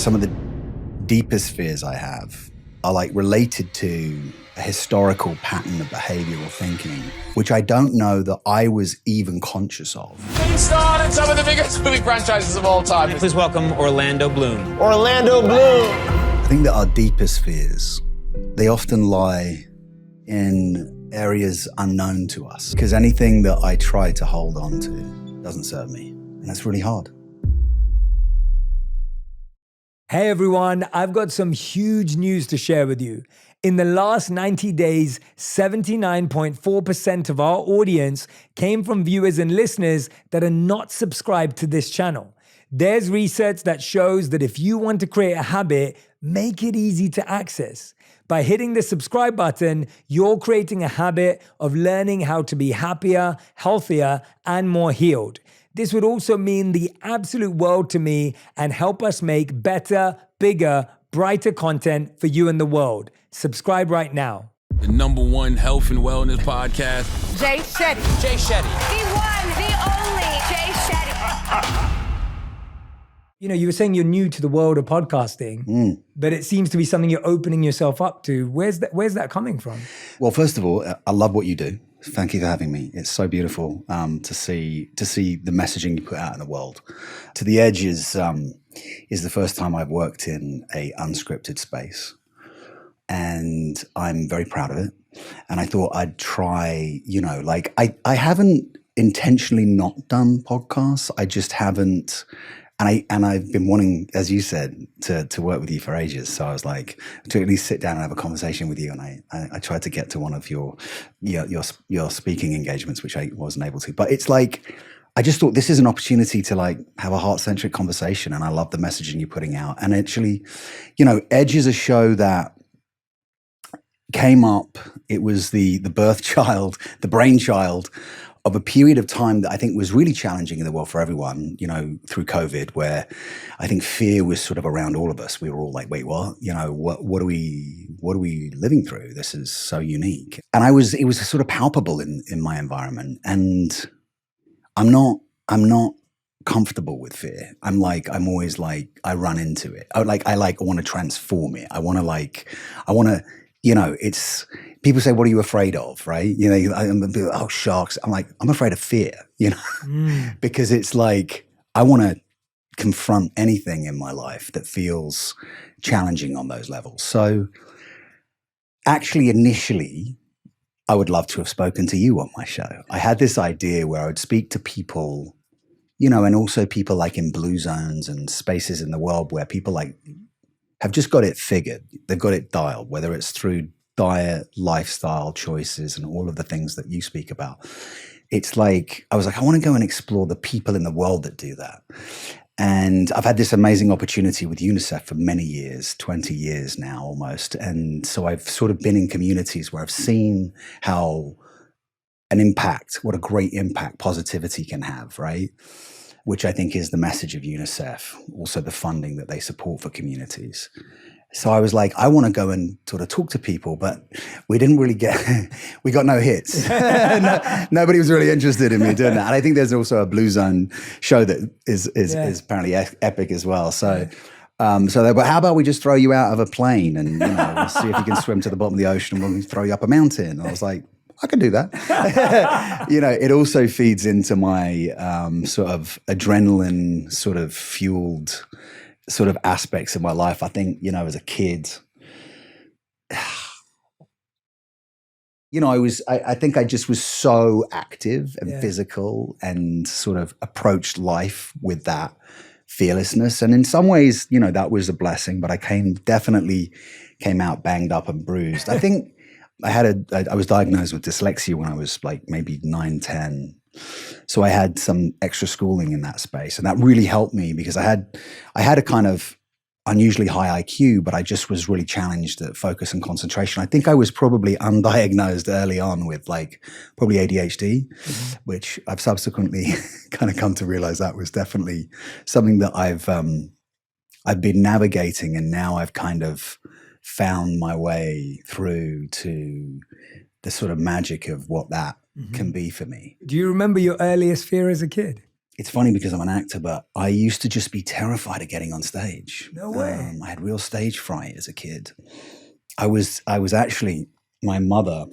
some of the deepest fears I have are like related to a historical pattern of behavioral thinking, which I don't know that I was even conscious of. He started some of the biggest movie franchises of all time. Please welcome Orlando Bloom. Orlando Bloom. I think that our deepest fears, they often lie in areas unknown to us, because anything that I try to hold on to doesn't serve me, and that's really hard. Hey everyone, I've got some huge news to share with you. In the last 90 days, 79.4% of our audience came from viewers and listeners that are not subscribed to this channel. There's research that shows that if you want to create a habit, make it easy to access. By hitting the subscribe button, you're creating a habit of learning how to be happier, healthier, and more healed. This would also mean the absolute world to me and help us make better, bigger, brighter content for you and the world. Subscribe right now. The #1 health and wellness podcast. Jay Shetty. Jay Shetty. The one, the only Jay Shetty. You know, you were saying you're new to the world of podcasting, but it seems to be something you're opening yourself up to. Where's that coming from? Well, first of all, I love what you do. Thank you for having me. It's so beautiful to see the messaging you put out in the world. To the Edge is the first time I've worked in a unscripted space, and I'm very proud of it. And I thought I'd try. I haven't intentionally not done podcasts. I just haven't. And I've been wanting, as you said, to work with you for ages. So I was like, to at least sit down and have a conversation with you. And I tried to get to one of your speaking engagements, which I wasn't able to. But it's like, I just thought this is an opportunity to like have a heart-centric conversation. And I love the messaging you're putting out. And actually, Edge is a show that came up. It was the brainchild of a period of time that I think was really challenging in the world for everyone, through COVID, where I think fear was sort of around all of us. We were all like, wait, what? What are we living through? This is so unique. And it was sort of palpable in my environment. And I'm not comfortable with fear. I'm always like, I run into it. I want to transform it. I want to, it's, people say, what are you afraid of? Right. Oh, sharks. I'm like, I'm afraid of fear, because it's like, I want to confront anything in my life that feels challenging on those levels. So actually, initially, I would love to have spoken to you on my show. I had this idea where I would speak to people, and also people like in blue zones and spaces in the world where people like have just got it figured. They've got it dialed, whether it's through diet, lifestyle choices, and all of the things that you speak about. It's like, I was like, I want to go and explore the people in the world that do that. And I've had this amazing opportunity with UNICEF for many years, 20 years now almost. And so I've sort of been in communities where I've seen how what a great impact positivity can have, right? Which I think is the message of UNICEF, also the funding that they support for communities. So I was like, I want to go and sort of talk to people, but we didn't really we got no hits. Nobody was really interested in me doing that. And I think there's also a Blue Zone show that is apparently epic as well. So, but how about we just throw you out of a plane and we'll see if you can swim to the bottom of the ocean and we'll throw you up a mountain. And I was like, I can do that. It also feeds into my sort of adrenaline sort of fueled sort of aspects of my life. I think, as a kid, I think I just was so active and physical and sort of approached life with that fearlessness. And in some ways, that was a blessing, but I definitely came out banged up and bruised. I think I was diagnosed with dyslexia when I was like maybe 9, 10. So I had some extra schooling in that space, and that really helped me because I had a kind of unusually high IQ, but I just was really challenged at focus and concentration. I think I was probably undiagnosed early on with like probably ADHD, which I've subsequently kind of come to realize that was definitely something that I've been navigating, and now I've kind of found my way through to the sort of magic of what that can be for me. Do you remember your earliest fear as a kid? it's funny because I'm an actor, but I used to just be terrified of getting on stage. No way. I had real stage fright as a kid. I was actually, my mother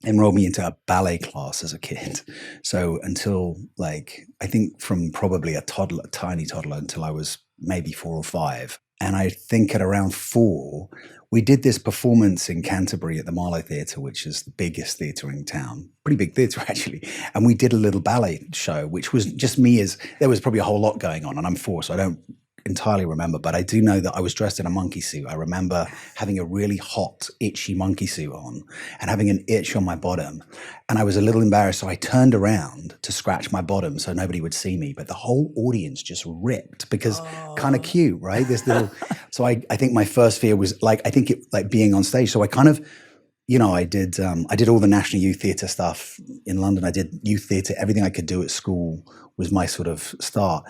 enrolled me into a ballet class as a kid. So until like, I think from probably a tiny toddler until I was maybe 4 or 5. And I think at around 4, we did this performance in Canterbury at the Marlow Theatre, which is the biggest theatre in town. Pretty big theatre, actually. And we did a little ballet show, which was just me there was probably a whole lot going on. And I'm 4, so I don't entirely remember. But I do know that I was dressed in a monkey suit. I remember having a really hot, itchy monkey suit on and having an itch on my bottom. And I was a little embarrassed, so I turned around to scratch my bottom so nobody would see me. But the whole audience just ripped because kind of cute, right? This little. So I think my first fear was like, I think it like being on stage. So I kind of, I did all the National Youth Theatre stuff in London. I did youth theatre. Everything I could do at school was my sort of start.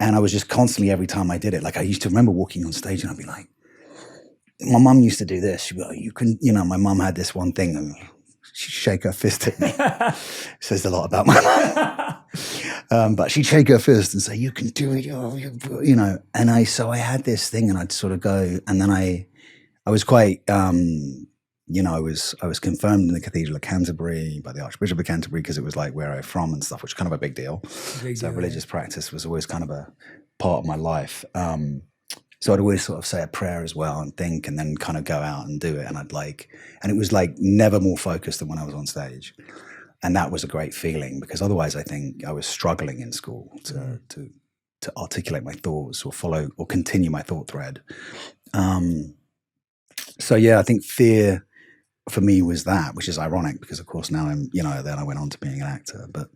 And I was just constantly, every time I did it, like I used to remember walking on stage and I'd be like, my mum used to do this. She'd be like, you can, my mum had this one thing and she'd shake her fist at me. Says a lot about my mum. But she'd shake her fist and say, you can do it, And so I had this thing and I'd sort of go, and then I was quite, I was confirmed in the Cathedral of Canterbury by the Archbishop of Canterbury because it was like where I'm from and stuff, which is kind of a big deal. Religious practice was always kind of a part of my life. So I'd always sort of say a prayer as well and think and then kind of go out and do it. And and it was like never more focused than when I was on stage. And that was a great feeling because otherwise I think I was struggling in school to articulate my thoughts or follow or continue my thought thread. So yeah, I think fear for me was that, which is ironic because of course now I'm, then I went on to being an actor, but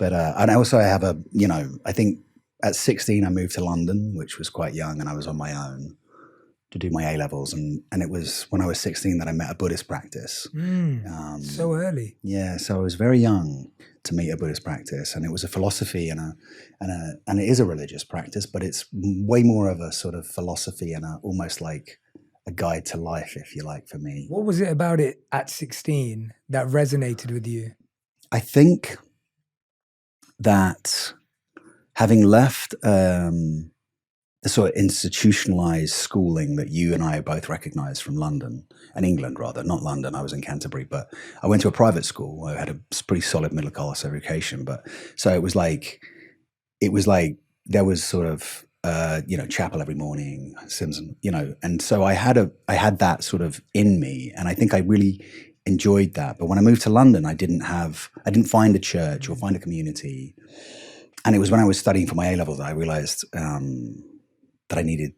and also I have I think at 16 I moved to London, which was quite young, and I was on my own to do my A-levels, and it was when I was 16 that I met a Buddhist practice. So early. Yeah, so I was very young to meet a Buddhist practice, and it was a philosophy and it is a religious practice, but it's way more of a sort of philosophy and almost like a guide to life, if you like, for me. What was it about it at 16 that resonated with you? I think that having left the sort of institutionalized schooling that you and I both recognize from London and England, rather, not London, I was in Canterbury, but I went to a private school. I had a pretty solid middle class education, but so it was like there was sort of chapel every morning, Simpson, and so I had that sort of in me, and I think I really enjoyed that. But when I moved to London, I didn't find a church or find a community, and it was when I was studying for my A-levels that I realized that I needed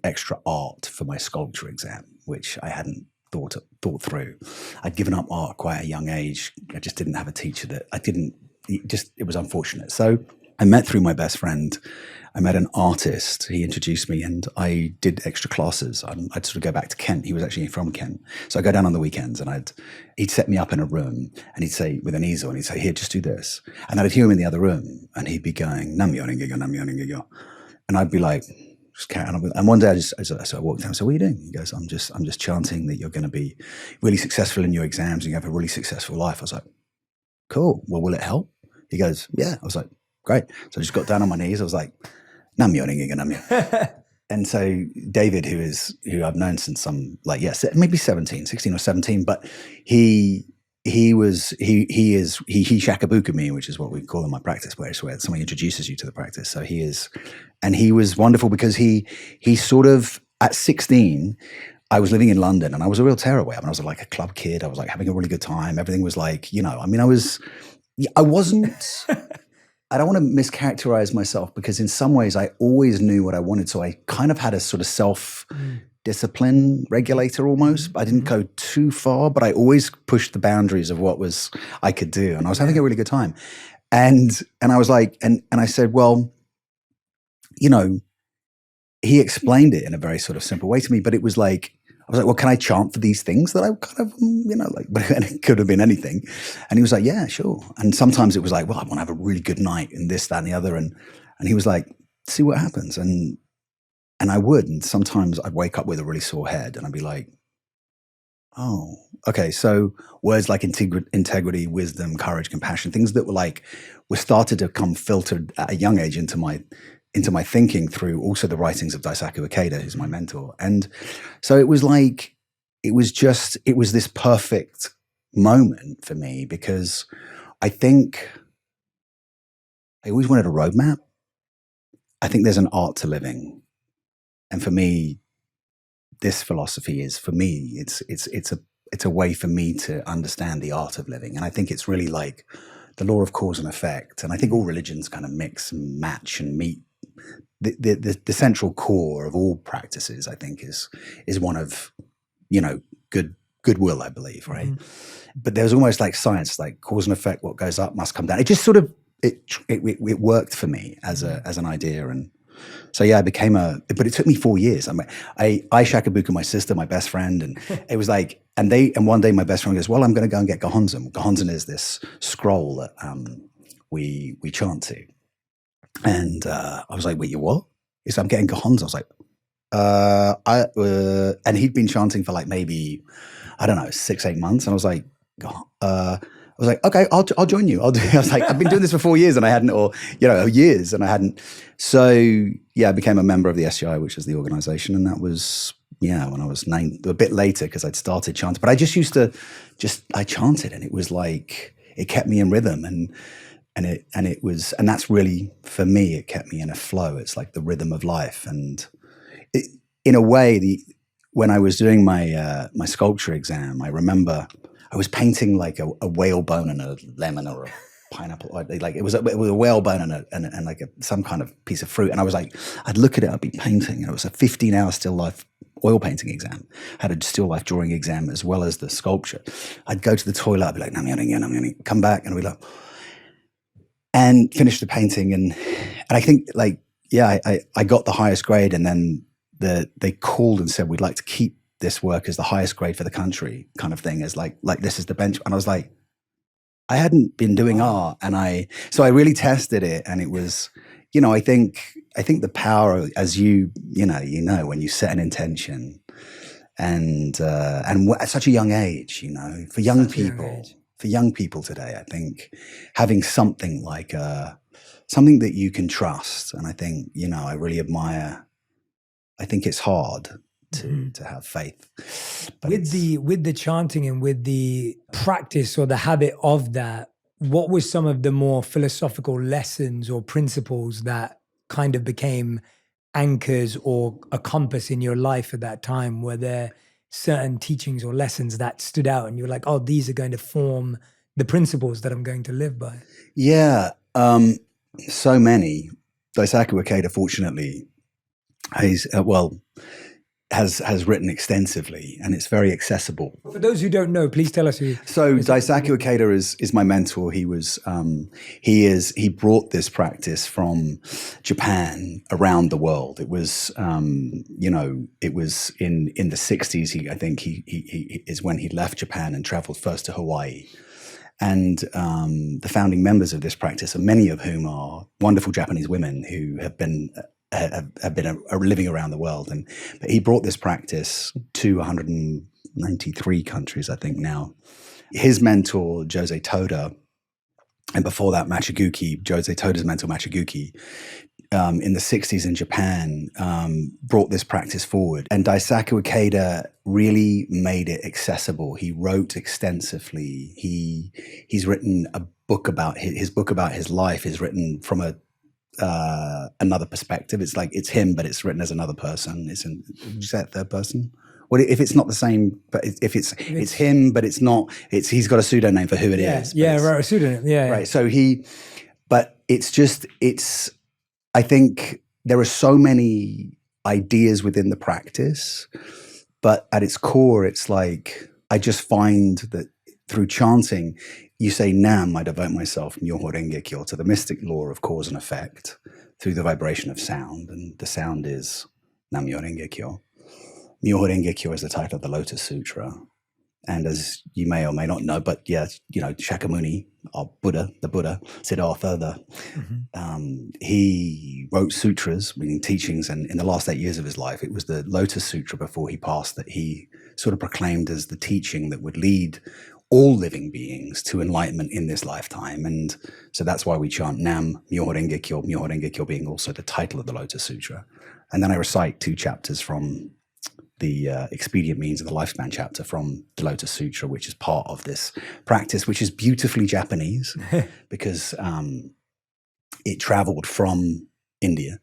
extra art for my sculpture exam, which I hadn't thought through. I'd given up art at quite a young age. I just didn't have a teacher it was unfortunate. So I met through my best friend. I met an artist. He introduced me, and I did extra classes. I'd sort of go back to Kent. He was actually from Kent, so I go down on the weekends, and he'd set me up in a room, and he'd say with an easel, and he'd say, "Here, just do this." And I'd hear him in the other room, and he'd be going, "Nam-myoho Renge-kyo, Nam-myoho Renge-kyo," and I'd be like, just carry on. And one day I walked down. So what are you doing? He goes, I'm just chanting that you're going to be really successful in your exams and you have a really successful life. I was like, cool. Well, will it help? He goes, yeah. I was like, great. So I just got down on my knees. I was like, Nam-myoho Renge-kyo, Nam-myoho. And so David, who I've known since maybe 16 or 17, but he shakabuku me, which is what we call in my practice, where somebody introduces you to the practice. So he was wonderful because he sort of, at 16, I was living in London and I was a real tearaway. I was like a club kid. I was like having a really good time. Everything was like, I wasn't, I don't want to mischaracterize myself because in some ways I always knew what I wanted. So I kind of had a sort of self-discipline regulator almost. I didn't go too far, but I always pushed the boundaries of what I could do. And I was having a really good time. And I was like, and I said, well, he explained it in a very sort of simple way to me, but it was like, I was like, well, can I chant for these things that I kind of, but it could have been anything. And he was like, yeah, sure. And sometimes it was like, well, I want to have a really good night and this, that, and the other. And he was like, see what happens. And I would. And sometimes I'd wake up with a really sore head and I'd be like, Oh, okay. So words like integrity, wisdom, courage, compassion, things that were started to come filtered at a young age into my thinking through also the writings of Daisaku Ikeda, who's my mentor. And so it was this perfect moment for me, because I think I always wanted a roadmap. I think there's an art to living. And for me, this philosophy is, for me, it's a way for me to understand the art of living. And I think it's really like the law of cause and effect. And I think all religions kind of mix and match and meet. The central core of all practices, I think, is one of, goodwill, I believe, right? Mm-hmm. But there's almost like science, like cause and effect, what goes up must come down. It just sort of, it worked for me as an idea. And so, yeah, but it took me 4 years. I Shakabuku, my sister, my best friend, and it was like, and one day my best friend goes, well, I'm going to go and get Gohonzon. Gohonzon is this scroll that we chant to. And I was like, wait, you what? He said, I'm getting Gohonzon. I was like, and he'd been chanting for like maybe, I don't know, 6-8 months. And I was like, okay, I'll join you. I was like, I've been doing this for 4 years and I hadn't, or, years and I hadn't. So yeah, I became a member of the SGI, which is the organization. And that was, when I was 9, a bit later, because I'd started chanting. But I just used to I chanted, and it was like, it kept me in rhythm, and that's really, for me, it kept me in a flow. It's like the rhythm of life. And in a way, when I was doing my sculpture exam, I remember I was painting like a whale bone and a lemon or a pineapple. Like it was a whale bone and like some kind of piece of fruit. And I was like, I'd look at it, I'd be painting. And it was a 15-hour still life oil painting exam. I had a still life drawing exam as well as the sculpture. I'd go to the toilet, I'd be like, I'm come back, and I'd be like, and finish the painting. And I think I got the highest grade, and then they called and said, we'd like to keep this work as the highest grade for the country, kind of thing, as like this is the bench. And I was like, I hadn't been doing art, and so I really tested it, and it was, I think the power, as you know, when you set an intention, and at such a young age, for young people today, I think having something like something that you can trust, and I think I really admire. I think it's hard to have faith. But with the chanting and with the practice or the habit of that, what were some of the more philosophical lessons or principles that kind of became anchors or a compass in your life at that time? Were there certain teachings or lessons that stood out and you were like, oh, these are going to form the principles that I'm going to live by? Yeah, so many. Daisaku Ikeda, fortunately, has written extensively, and it's very accessible. For those who don't know, please tell us who. So Daisaku Ikeda is my mentor. He brought this practice from Japan around the world. It was it was in the 60s. I think he is when he left Japan and traveled first to Hawaii. And the founding members of this practice, and many of whom are wonderful Japanese women who have been living around the world. But he brought this practice to 193 countries, I think now. His mentor, Jose Toda, and before that, Jose Toda's mentor, Machaguki, in the 60s in Japan, brought this practice forward. And Daisaku Ikeda really made it accessible. He wrote extensively. He's written a book about his book about his life is written from another perspective. It's like it's him, but it's written as another person. Would you say it third person? Well, if it's not the same, but if it's him, but it's not. He's got a pseudonym for who it is. Yeah, right, a pseudonym. Yeah, right. So I think there are so many ideas within the practice, but at its core, it's like I just find that through chanting, you say Nam, I devote myself, Myoho Renge Kyo, to the mystic law of cause and effect through the vibration of sound. And the sound is Nam Myoho Renge Kyo. Myoho Renge Kyo is the title of the Lotus Sutra. And as you may or may not know, but yeah, Shakyamuni, or the Buddha, Siddhartha, he wrote sutras, meaning teachings, and in the last 8 years of his life, it was the Lotus Sutra before he passed that he sort of proclaimed as the teaching that would lead all living beings to enlightenment in this lifetime. And so that's why we chant Nam Myoho Renge Kyo being also the title of the Lotus Sutra. And then I recite 2 chapters from the expedient means of the lifespan chapter from the Lotus Sutra, which is part of this practice, which is beautifully Japanese because it traveled from India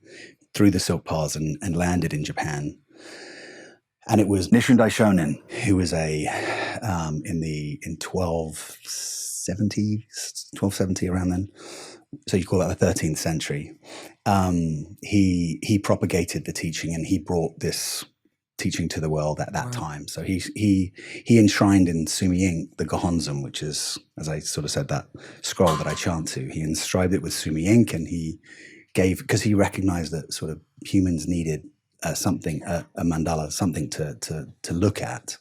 through the Silk Paths and landed in Japan. And it was Nichiren Daishonin, who was in 1270 around then. So you call that the 13th century. He propagated the teaching, and he brought this teaching to the world at that time. So he enshrined in Sumi ink the Gohonzon, which is, as I sort of said, that scroll that I chant to. He inscribed it with Sumi ink, and he gave, because he recognized that sort of humans needed something, a mandala, something to look at.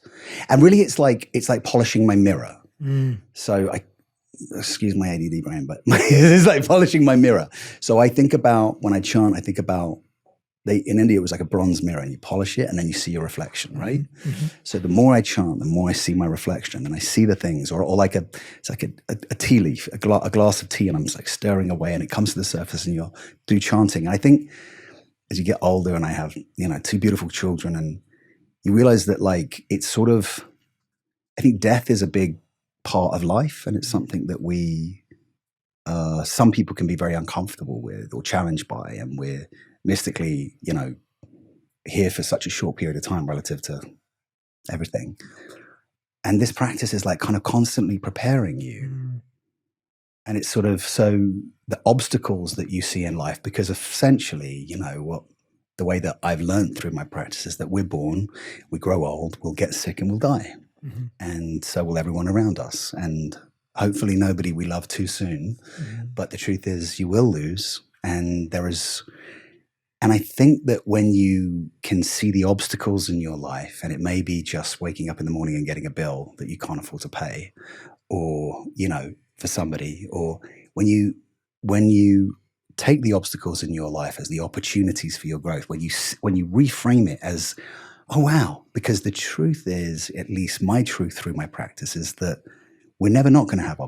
And really it's like polishing my mirror. So excuse my ADD brain, but it's like polishing my mirror. So I think about, when I chant, I think about, in India, it was like a bronze mirror, and you polish it and then you see your reflection, right? So the more I chant, the more I see my reflection, and I see the things, or like it's like a tea leaf, a glass of tea, and I'm just like stirring away, and it comes to the surface, and you'll do chanting. And I think as you get older, and I have, 2 beautiful children, and you realize that like, it's sort of, I think death is a big part of life, and it's something that some people can be very uncomfortable with or challenged by, and we're mystically, here for such a short period of time relative to everything. And this practice is like kind of constantly preparing you. And it's sort of, so the obstacles that you see in life, because essentially, the way that I've learned through my practice is that we're born, we grow old, we'll get sick, and we'll die. And so will everyone around us. And hopefully nobody we love too soon. But the truth is, you will lose. And I think that when you can see the obstacles in your life, and it may be just waking up in the morning and getting a bill that you can't afford to pay, or, for somebody, or when you take the obstacles in your life as the opportunities for your growth, when you reframe it as, oh, wow, because the truth is, at least my truth through my practice is that we're never not going to have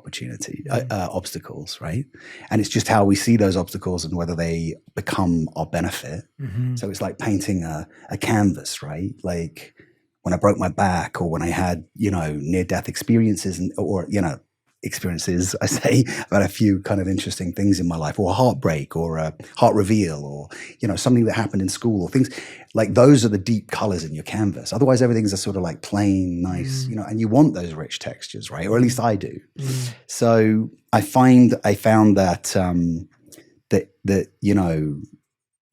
obstacles, right? And it's just how we see those obstacles and whether they become our benefit. So it's like painting a canvas, right? Like when I broke my back, or when I had, near-death experiences, I say, about a few kind of interesting things in my life, or a heartbreak, or a heart reveal, or, something that happened in school, or things like those are the deep colors in your canvas. Otherwise, everything's a sort of like plain, nice, and you want those rich textures, right? Or at least I do. So I found that,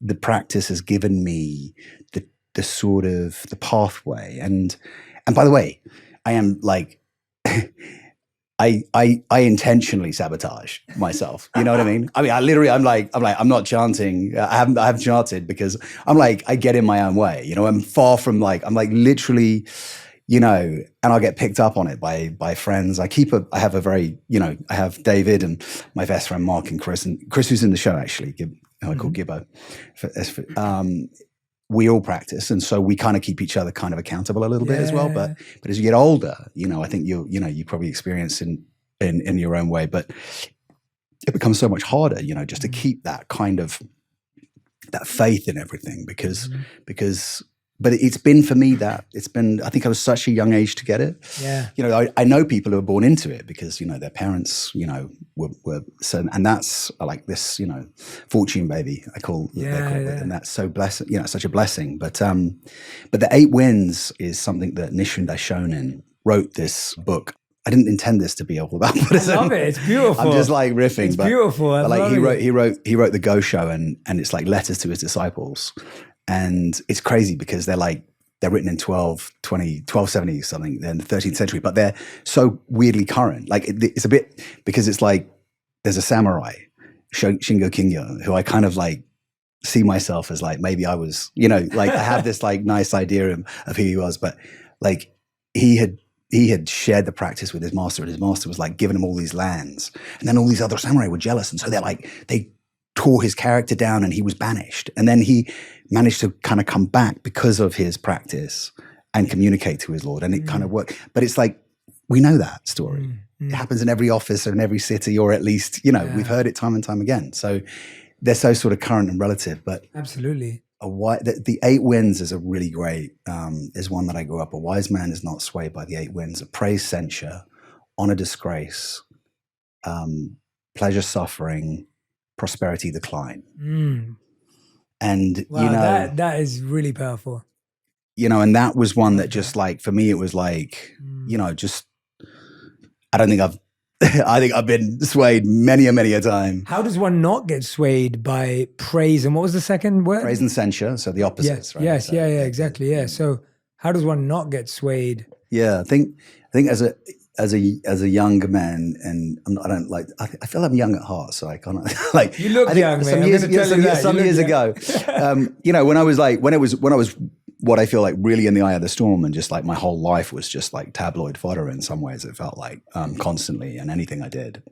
the practice has given me the sort of the pathway. And by the way, I am like, I intentionally sabotage myself. You know what I mean? I'm not chanting. I haven't chanted because I'm like, I get in my own way. I'm far from I'm like literally, and I'll get picked up on it by friends. I have a very, I have David and my best friend Mark and Chris who's in the show actually, I call Gibbo. We all practice, and so we kind of keep each other kind of accountable a little bit as well. But as you get older, I think you probably experience in your own way, but it becomes so much harder, just to keep that kind of that faith in everything because but it's been for me I think I was such a young age to get it. I know people who are born into it because their parents were so, and that's like this fortune baby I call it, and that's so blessed, such a blessing. But the 8 winds is something that Nichiren Daishonin wrote this book. I didn't intend this to be all about Buddhism. I love it. It's beautiful. I'm just like riffing. It's beautiful. But like he wrote the Go Show, and it's like letters to his disciples. And it's crazy because they're written in 1270 something, in the 13th century, but they're so weirdly current. Like it's a bit, because it's like, there's a samurai, Shingo Kingyo, who I kind of like see myself as like, maybe I was, I have this like nice idea of who he was, but like he he had shared the practice with his master, and his master was like giving him all these lands. And then all these other samurai were jealous. And so they tore his character down and he was banished. And then he managed to kind of come back because of his practice and communicate to his lord. And it kind of worked. But it's like, we know that story. It happens in every office or in every city, or at least, we've heard it time and time again. So they're so sort of current and relative. But Absolutely. The 8 winds is a really great, is one that I grew up. A wise man is not swayed by the 8 winds of praise, censure, honor, disgrace, pleasure, suffering, prosperity, decline. And, Wow, that is really powerful. And that was one that just like, for me, it was like, just, I don't think I think I've been swayed many a time. How does one not get swayed by praise? And what was the second word? Praise and censure. So the opposites, yes, right? Yes, so, yeah, exactly. Yeah. So how does one not get swayed? Yeah, I think as a younger man, and I don't like. I feel I'm young at heart, so I can't like. You look young, man. Some years ago, when I was what I feel like really in the eye of the storm, and just like my whole life was just like tabloid fodder in some ways. It felt like constantly, and anything I did,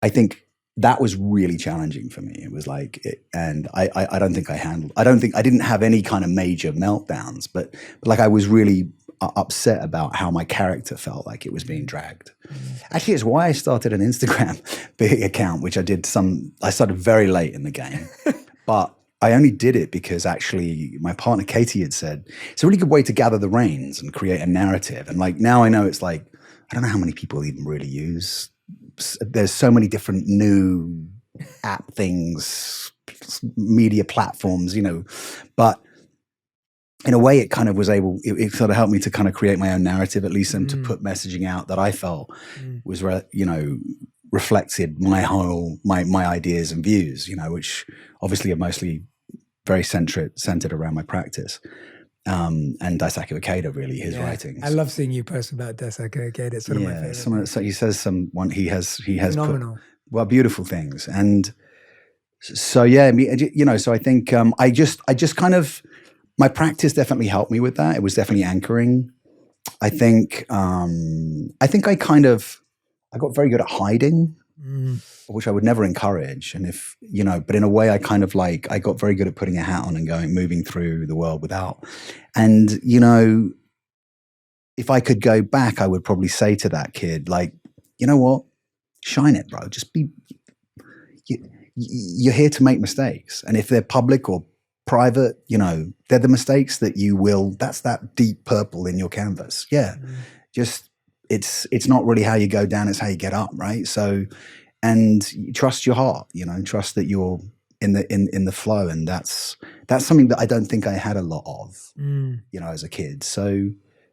I think that was really challenging for me. It was like, and I don't think I didn't have any kind of major meltdowns, but like I was really upset about how my character felt like it was being dragged. Actually, it's why I started an Instagram account, which I started very late in the game, but I only did it because actually my partner Katie had said, it's a really good way to gather the reins and create a narrative. And like, now I know it's like, I don't know how many people even really use. There's so many different new app things, media platforms, but in a way it kind of was it sort of helped me to kind of create my own narrative, at least, and to put messaging out that I felt was, reflected my ideas and views, which obviously are mostly very centered around my practice. And Daisaku Ikeda, really, his writings. I love seeing you post about Daisaku Ikeda. It's one of my favorites. So he says he has phenomenal. Beautiful things. And so, so I think I just kind of, my practice definitely helped me with that. It was definitely anchoring. I think I got very good at hiding, which I would never encourage. And but in a way I kind of like, I got very good at putting a hat on and moving through the world without. And, if I could go back, I would probably say to that kid, like, you know what? Shine it, bro. Just you're here to make mistakes. And if they're public or private, they're the mistakes that's that deep purple in your canvas. Yeah. Just, it's not really how you go down, it's how you get up, right? So, and trust your heart, trust that you're in the flow. And that's something that I don't think I had a lot of, as a kid. So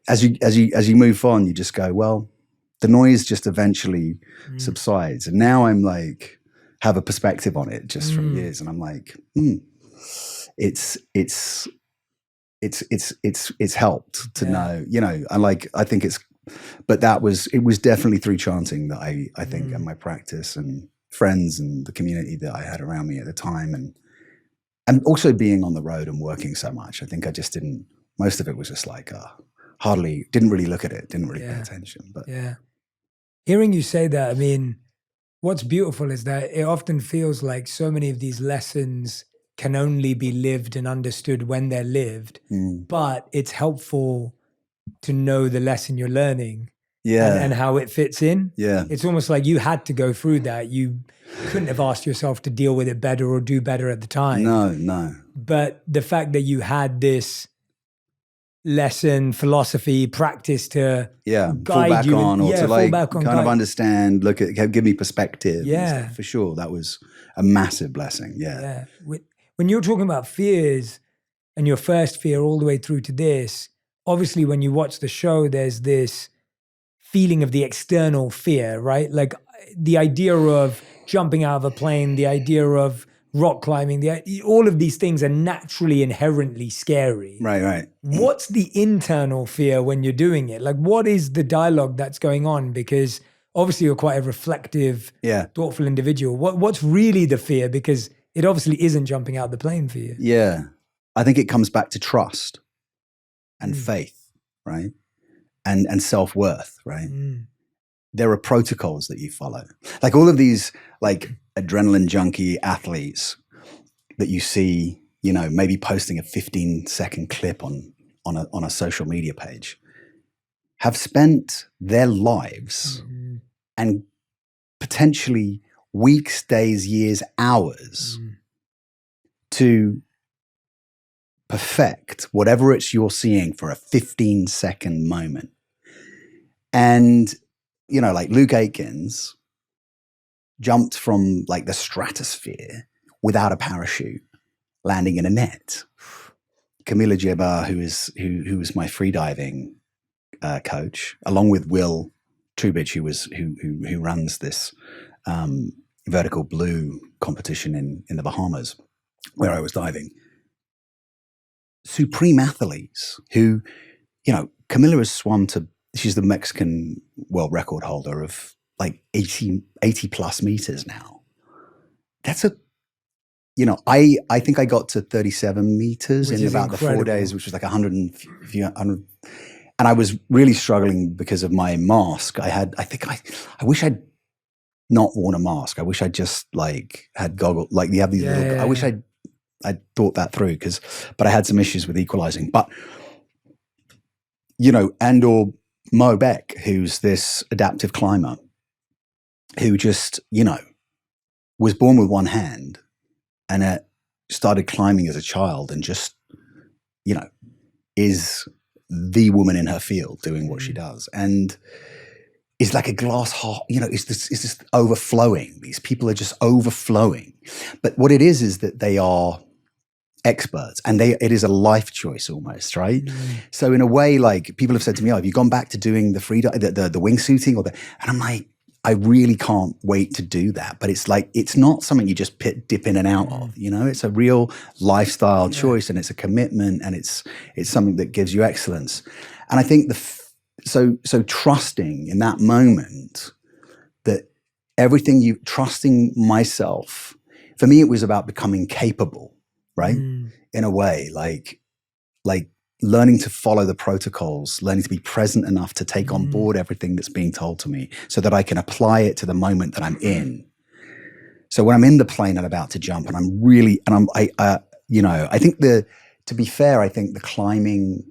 as you move on, you just go, well, the noise just eventually subsides. And now I'm like, have a perspective on it just from years. And I'm like, it's helped to know, I think but it was definitely through chanting that I think, and my practice and friends and the community that I had around me at the time, and also being on the road and working so much. I think I just most of it was just like, didn't really look at it, didn't really pay attention. But hearing you say that, I mean, what's beautiful is that it often feels like so many of these lessons can only be lived and understood when they're lived, but it's helpful to know the lesson you're learning and how it fits in. Yeah. It's almost like you had to go through that. You couldn't have asked yourself to deal with it better or do better at the time. No. But the fact that you had this lesson, philosophy, practice to guide fall back you on, or to like kind of understand, give me perspective. Yeah. For sure. That was a massive blessing. Yeah. When you're talking about fears and your first fear all the way through to this, obviously when you watch the show, there's this feeling of the external fear, right? Like the idea of jumping out of a plane, the idea of rock climbing, all of these things are naturally inherently scary. Right. What's the internal fear when you're doing it? Like, what is the dialogue that's going on? Because obviously you're quite a reflective, thoughtful individual. What's really the fear? Because it obviously isn't jumping out of the plane for you. Yeah. I think it comes back to trust and faith, right? and self-worth, right? There are protocols that you follow. Like all of these like adrenaline junkie athletes that you see, you know, maybe posting a 15-second clip on a social media page, have spent their lives and potentially weeks, days, years, hours to perfect whatever it's you're seeing for a 15-second moment. And, you know, like Luke Aikins jumped from like the stratosphere without a parachute, landing in a net. Camila Jabbar, who was my freediving coach, along with Will Trubidge, who runs this vertical blue competition in the Bahamas, where I was diving. Supreme athletes who, you know, Camila has swum to, she's the Mexican world record holder of like 80 plus meters now. That's a, you know, I think I got to 37 meters in about the 4 days, which was like 100 and I was really struggling because of my mask. I wish I'd not worn a mask. I wish I just like had goggles, like you have these little, I wish I'd thought that through but I had some issues with equalizing. But, you know, or Mo Beck, who's this adaptive climber who just, you know, was born with one hand and started climbing as a child and just, you know, is the woman in her field doing what she does. And it's like a glass half, you know, it's this overflowing. These people are just overflowing. But what it is that they are experts and it is a life choice almost, right? So in a way, like people have said to me, oh, have you gone back to doing the wingsuiting and I'm like, I really can't wait to do that. But it's like, it's not something you just dip in and out of, you know, it's a real lifestyle choice and it's a commitment and it's something that gives you excellence. And I think so trusting in that moment that trusting myself, for me, it was about becoming capable, right? In a way, like learning to follow the protocols, learning to be present enough to take on board everything that's being told to me so that I can apply it to the moment that I'm in. So when I'm in the plane and about to jump and I think to be fair, I think the climbing,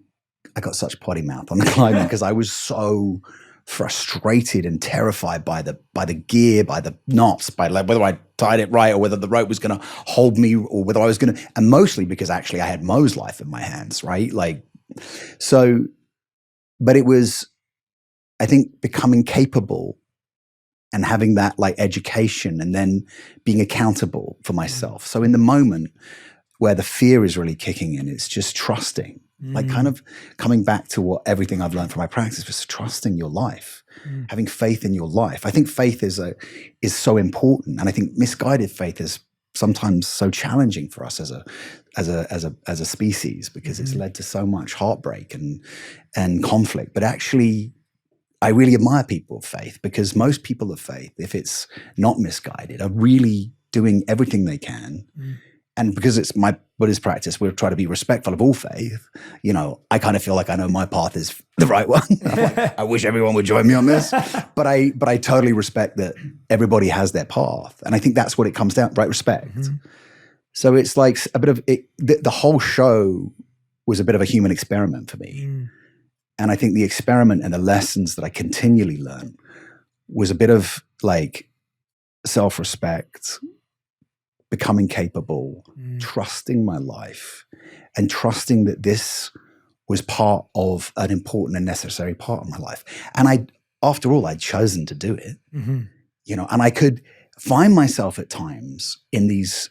I got such potty mouth on the climbing because I was so frustrated and terrified by the gear, by the knots, by like whether I tied it right or whether the rope was going to hold me or whether I was going to, and mostly because actually I had Mo's life in my hands, right? Like, so, but it was, I think, becoming capable and having that like education and then being accountable for myself. So in the moment where the fear is really kicking in, it's just trusting. Like kind of coming back to what everything I've learned from my practice was trusting your life, having faith in your life. I think faith is so important, and I think misguided faith is sometimes so challenging for us as a species because it's led to so much heartbreak and conflict. But actually, I really admire people of faith because most people of faith, if it's not misguided, are really doing everything they can. And because it's my Buddhist practice, we'll try to be respectful of all faith. You know, I kind of feel like I know my path is the right one. I'm like, I wish everyone would join me on this. But I totally respect that everybody has their path. And I think that's what it comes down to, right? Respect. So it's like a bit of it. The whole show was a bit of a human experiment for me. And I think the experiment and the lessons that I continually learn was a bit of like self-respect, becoming capable, trusting my life, and trusting that this was part of an important and necessary part of my life. And after all, I'd chosen to do it, you know, and I could find myself at times in these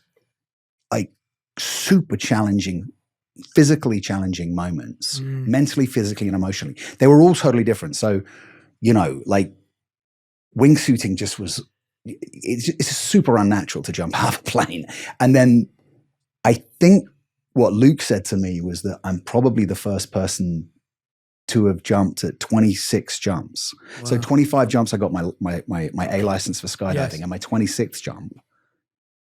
like super challenging, physically challenging moments, mentally, physically, and emotionally. They were all totally different. So, you know, like wingsuiting just was, it's super unnatural to jump out of a plane. And then I think what Luke said to me was that I'm probably the first person to have jumped at 26 jumps. Wow. So 25 jumps, I got my A license for skydiving, and my 26th jump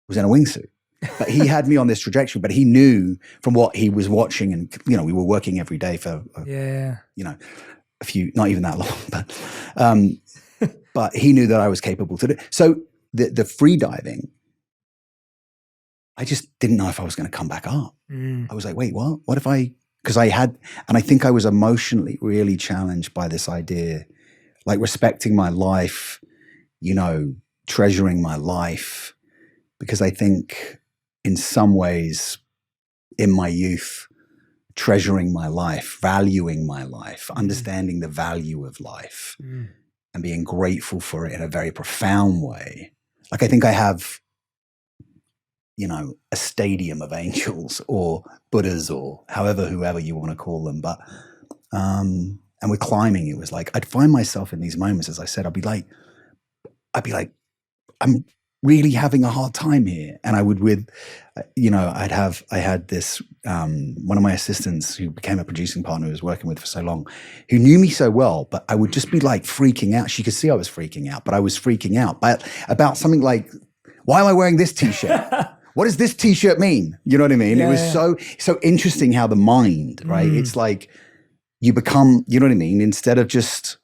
was in a wingsuit. But he had me on this trajectory, but he knew from what he was watching, and, you know, we were working every day for, you know, not even that long, but he knew that I was capable to do it. So the free diving, I just didn't know if I was going to come back up. I was like, wait, what? What if because I had, and I think I was emotionally really challenged by this idea, like respecting my life, treasuring my life, because I think in some ways in my youth, treasuring my life, valuing my life, understanding the value of life and being grateful for it in a very profound way. Like I think I have, a stadium of angels or Buddhas or whoever you want to call them. But, and with climbing, it was like, I'd find myself in these moments, as I said, I'd be like, I'm really having a hard time here. And I would I had this, one of my assistants who became a producing partner who I was working with for so long, who knew me so well, but I would just be like freaking out. She could see I was freaking out, but I was freaking out about something like, why am I wearing this t-shirt? What does this t-shirt mean? You know what I mean? Yeah, it was so interesting how the mind, right? It's like you become, you know what I mean? Instead of just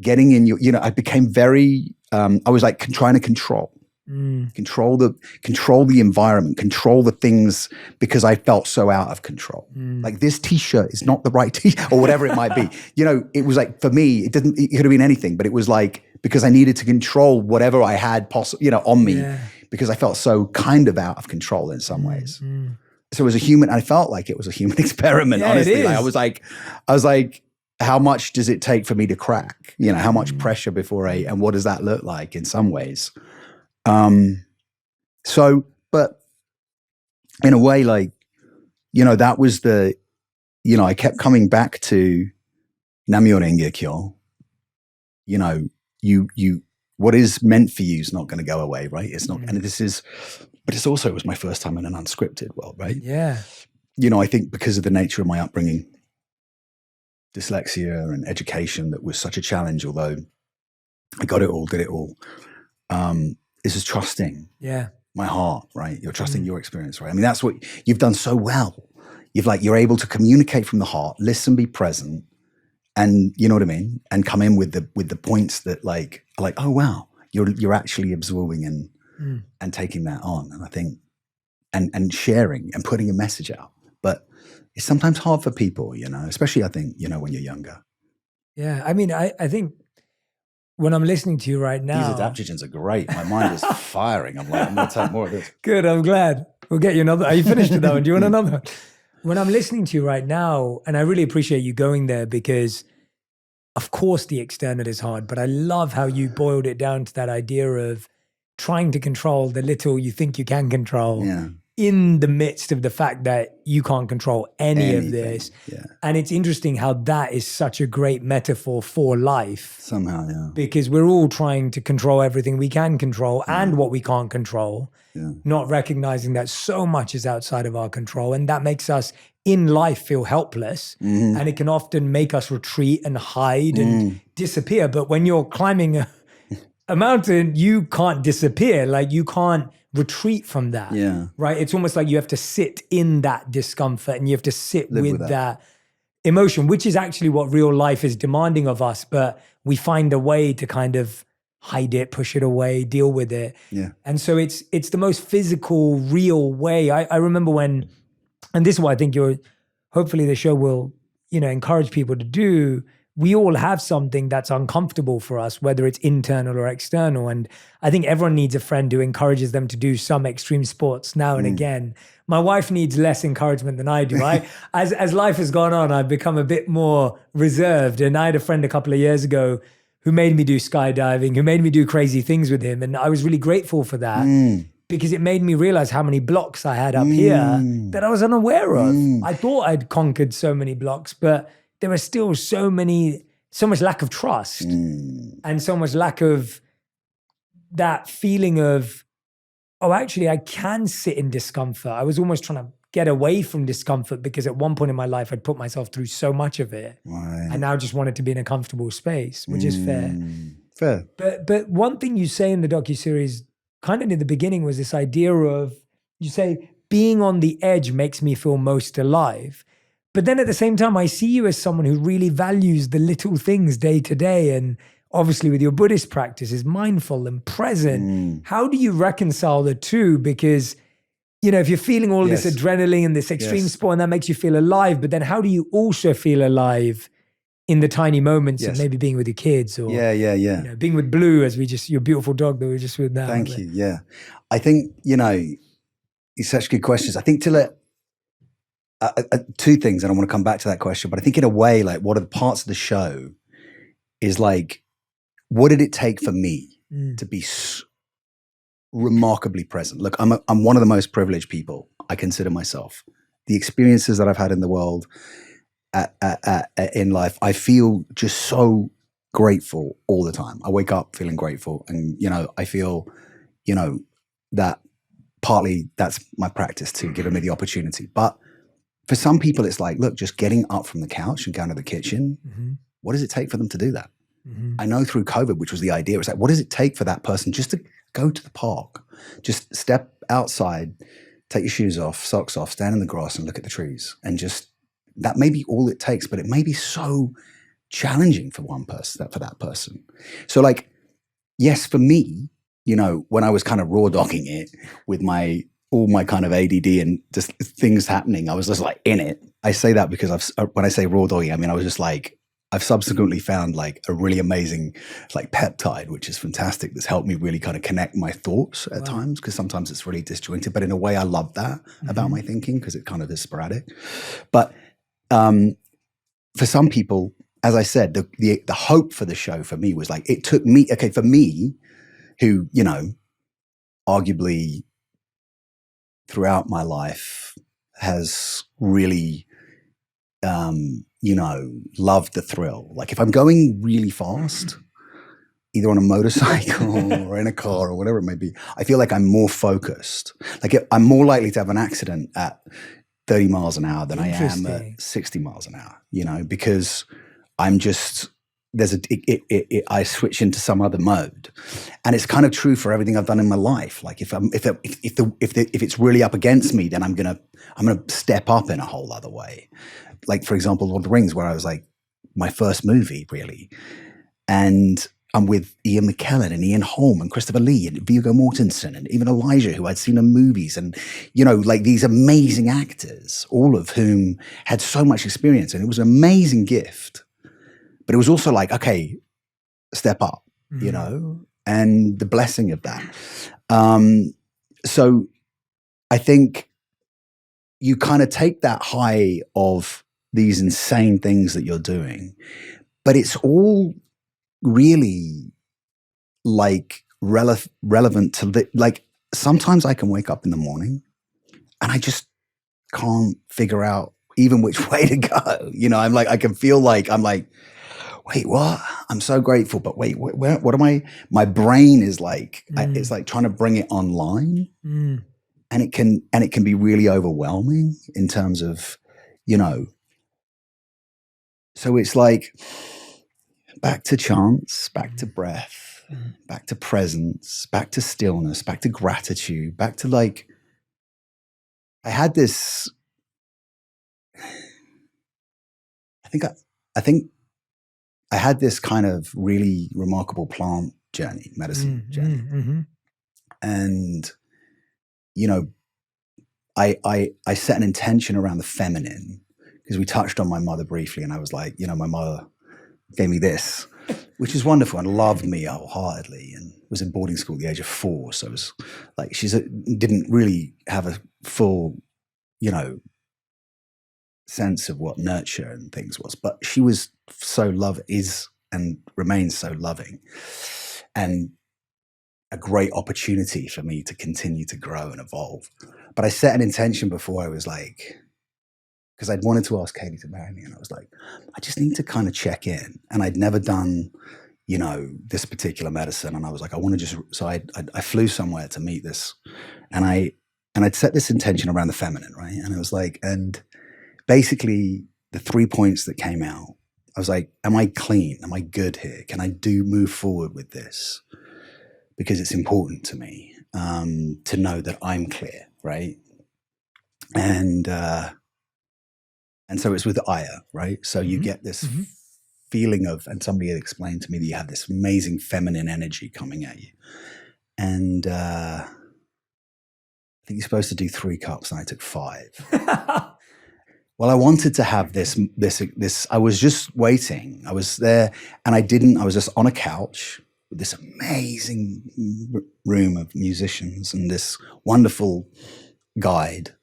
getting in I became very, I was like trying to control the environment, control the things because I felt so out of control. Like this t-shirt is not the right t-shirt or whatever it might be. It was like, for me, it could have been anything, but it was like, because I needed to control whatever I had on me because I felt so kind of out of control in some ways. So as a human, I felt like it was a human experiment, honestly. Like, I was like, how much does it take for me to crack? How much pressure before and what does that look like in some ways? But in a way, like, that was I kept coming back to Namyo Renge Kyo. What is meant for you is not going to go away, right? It's not, and but it was my first time in an unscripted world, right? Yeah. I think because of the nature of my upbringing, dyslexia and education, that was such a challenge, although I got it all, did it all. This is trusting my heart, right? You're trusting your experience, right? I mean, that's what you've done so well. You're able to communicate from the heart, listen, be present, and you know what I mean? And come in with the points that are like, oh wow, you're actually absorbing and taking that on. And I think, and sharing and putting a message out. But it's sometimes hard for people, especially I think, when you're younger. Yeah. I mean, I think when I'm listening to you right now. These adaptogens are great. My mind is firing. I'm like, I'm going to take more of this. Good. I'm glad. We'll get you another. Are you finished with that one? Do you want another one? When I'm listening to you right now, and I really appreciate you going there because, of course, the external is hard, but I love how you boiled it down to that idea of trying to control the little you think you can control in the midst of the fact that you can't control anything of this. Yeah. And it's interesting how that is such a great metaphor for life. Somehow, yeah. Because we're all trying to control everything we can control and what we can't control, not recognizing that so much is outside of our control. And that makes us in life feel helpless. And it can often make us retreat and hide and disappear. But when you're climbing a mountain, you can't disappear. Like you can't retreat from that. Yeah. Right? It's almost like you have to sit in that discomfort and you have to sit with that emotion, which is actually what real life is demanding of us. But we find a way to kind of hide it, push it away, deal with it. Yeah. And so it's the most physical, real way. I remember when, and this is what I think hopefully the show will, encourage people to do. We all have something that's uncomfortable for us, whether it's internal or external. And I think everyone needs a friend who encourages them to do some extreme sports now and again. My wife needs less encouragement than I do. As life has gone on, I've become a bit more reserved. And I had a friend a couple of years ago who made me do skydiving, who made me do crazy things with him. And I was really grateful for that because it made me realize how many blocks I had up here that I was unaware of. I thought I'd conquered so many blocks, but there was still so much lack of trust and so much lack of that feeling of, oh, actually, I can sit in discomfort. I was almost trying to get away from discomfort because at one point in my life, I'd put myself through so much of it. Right. And now just wanted to be in a comfortable space, which is fair. Fair. But one thing you say in the docuseries, kind of in the beginning, was this idea of, you say, being on the edge makes me feel most alive. But then at the same time, I see you as someone who really values the little things day to day. And obviously with your Buddhist practice is mindful and present. How do you reconcile the two? Because, you know, if you're feeling all this adrenaline and this extreme sport and that makes you feel alive, but then how do you also feel alive in the tiny moments of maybe being with your kids or you know, being with Blue as your beautiful dog that we were just with now. Thank you. Yeah. I think, you know, it's such good questions. I think two things, and I want to come back to that question, but I think in a way, like what are the parts of the show is like, what did it take for me to be remarkably present? Look, I'm one of the most privileged people, I consider myself. The experiences that I've had in the world, in life, I feel just so grateful all the time. I wake up feeling grateful, and you know, I feel, you know, that partly that's my practice to give me the opportunity. But for some people, it's like, look, just getting up from the couch and going to the kitchen. What does it take for them to do that? I know through COVID, which was the idea, it's like, what does it take for that person just to go to the park, just step outside, take your shoes off, socks off, stand in the grass and look at the trees, and just. That may be all it takes, but it may be so challenging for that person. So like, yes, for me, you know, when I was kind of raw dogging it with all my kind of ADD and just things happening, I was just like in it. I say that because when I say raw dogging, I mean, I was just like, I've subsequently found like a really amazing like peptide, which is fantastic. That's helped me really kind of connect my thoughts at times, because sometimes it's really disjointed, but in a way I love that about my thinking, because it kind of is sporadic. But for some people, as I said, the hope for the show for me was like, it took me, okay, for me, who, you know, arguably throughout my life has really, you know, loved the thrill. Like if I'm going really fast, either on a motorcycle or in a car or whatever it may be, I feel like I'm more focused. Like I'm more likely to have an accident at 30 miles an hour than I am at 60 miles an hour, you know, because I'm just, I switch into some other mode. And it's kind of true for everything I've done in my life. Like if it's really up against me, then I'm going to step up in a whole other way. Like for example, Lord of the Rings, where I was like my first movie really. And I'm with Ian McKellen and Ian Holm and Christopher Lee and Viggo Mortensen and even Elijah, who I'd seen in movies, and, you know, like these amazing actors, all of whom had so much experience. And it was an amazing gift. But it was also like, okay, step up, you know, and the blessing of that. So I think you kind of take that high of these insane things that you're doing, but it's all really like relevant to like sometimes I can wake up in the morning and I just can't figure out even which way to go. You know, I'm like, I can feel like, I'm like, wait, what? I'm so grateful, but wait, what am I? My brain is like, it's like trying to bring it online, and it can be really overwhelming in terms of, you know, so it's like back to chance, back to breath, back to presence, back to stillness, back to gratitude, back to like, I had this, I think I had this kind of really remarkable plant journey, medicine journey. And, you know, I set an intention around the feminine, because we touched on my mother briefly, and I was like, you know, my mother gave me this, which is wonderful, and loved me wholeheartedly, and was in boarding school at the age of 4. So it was like, didn't really have a full, you know, sense of what nurture and things was, but she was so is and remains so loving, and a great opportunity for me to continue to grow and evolve. But I set an intention before I was like, because I'd wanted to ask Katie to marry me, and I was like, I just need to kind of check in. And I'd never done, you know, this particular medicine, and I was like, I want to just, so I flew somewhere to meet this, and I'd set this intention around the feminine, right? And I was like, and basically the 3 points that came out, I was like, am I clean? Am I good here? Can I move forward with this? Because it's important to me to know that I'm clear, right? And And so it's with Aya, right? So you get this feeling of, and somebody had explained to me that you have this amazing feminine energy coming at you. And I think you're supposed to do 3 cups, and I took 5. Well, I wanted to have this, I was just waiting. I was there and I was just on a couch with this amazing room of musicians and this wonderful guide.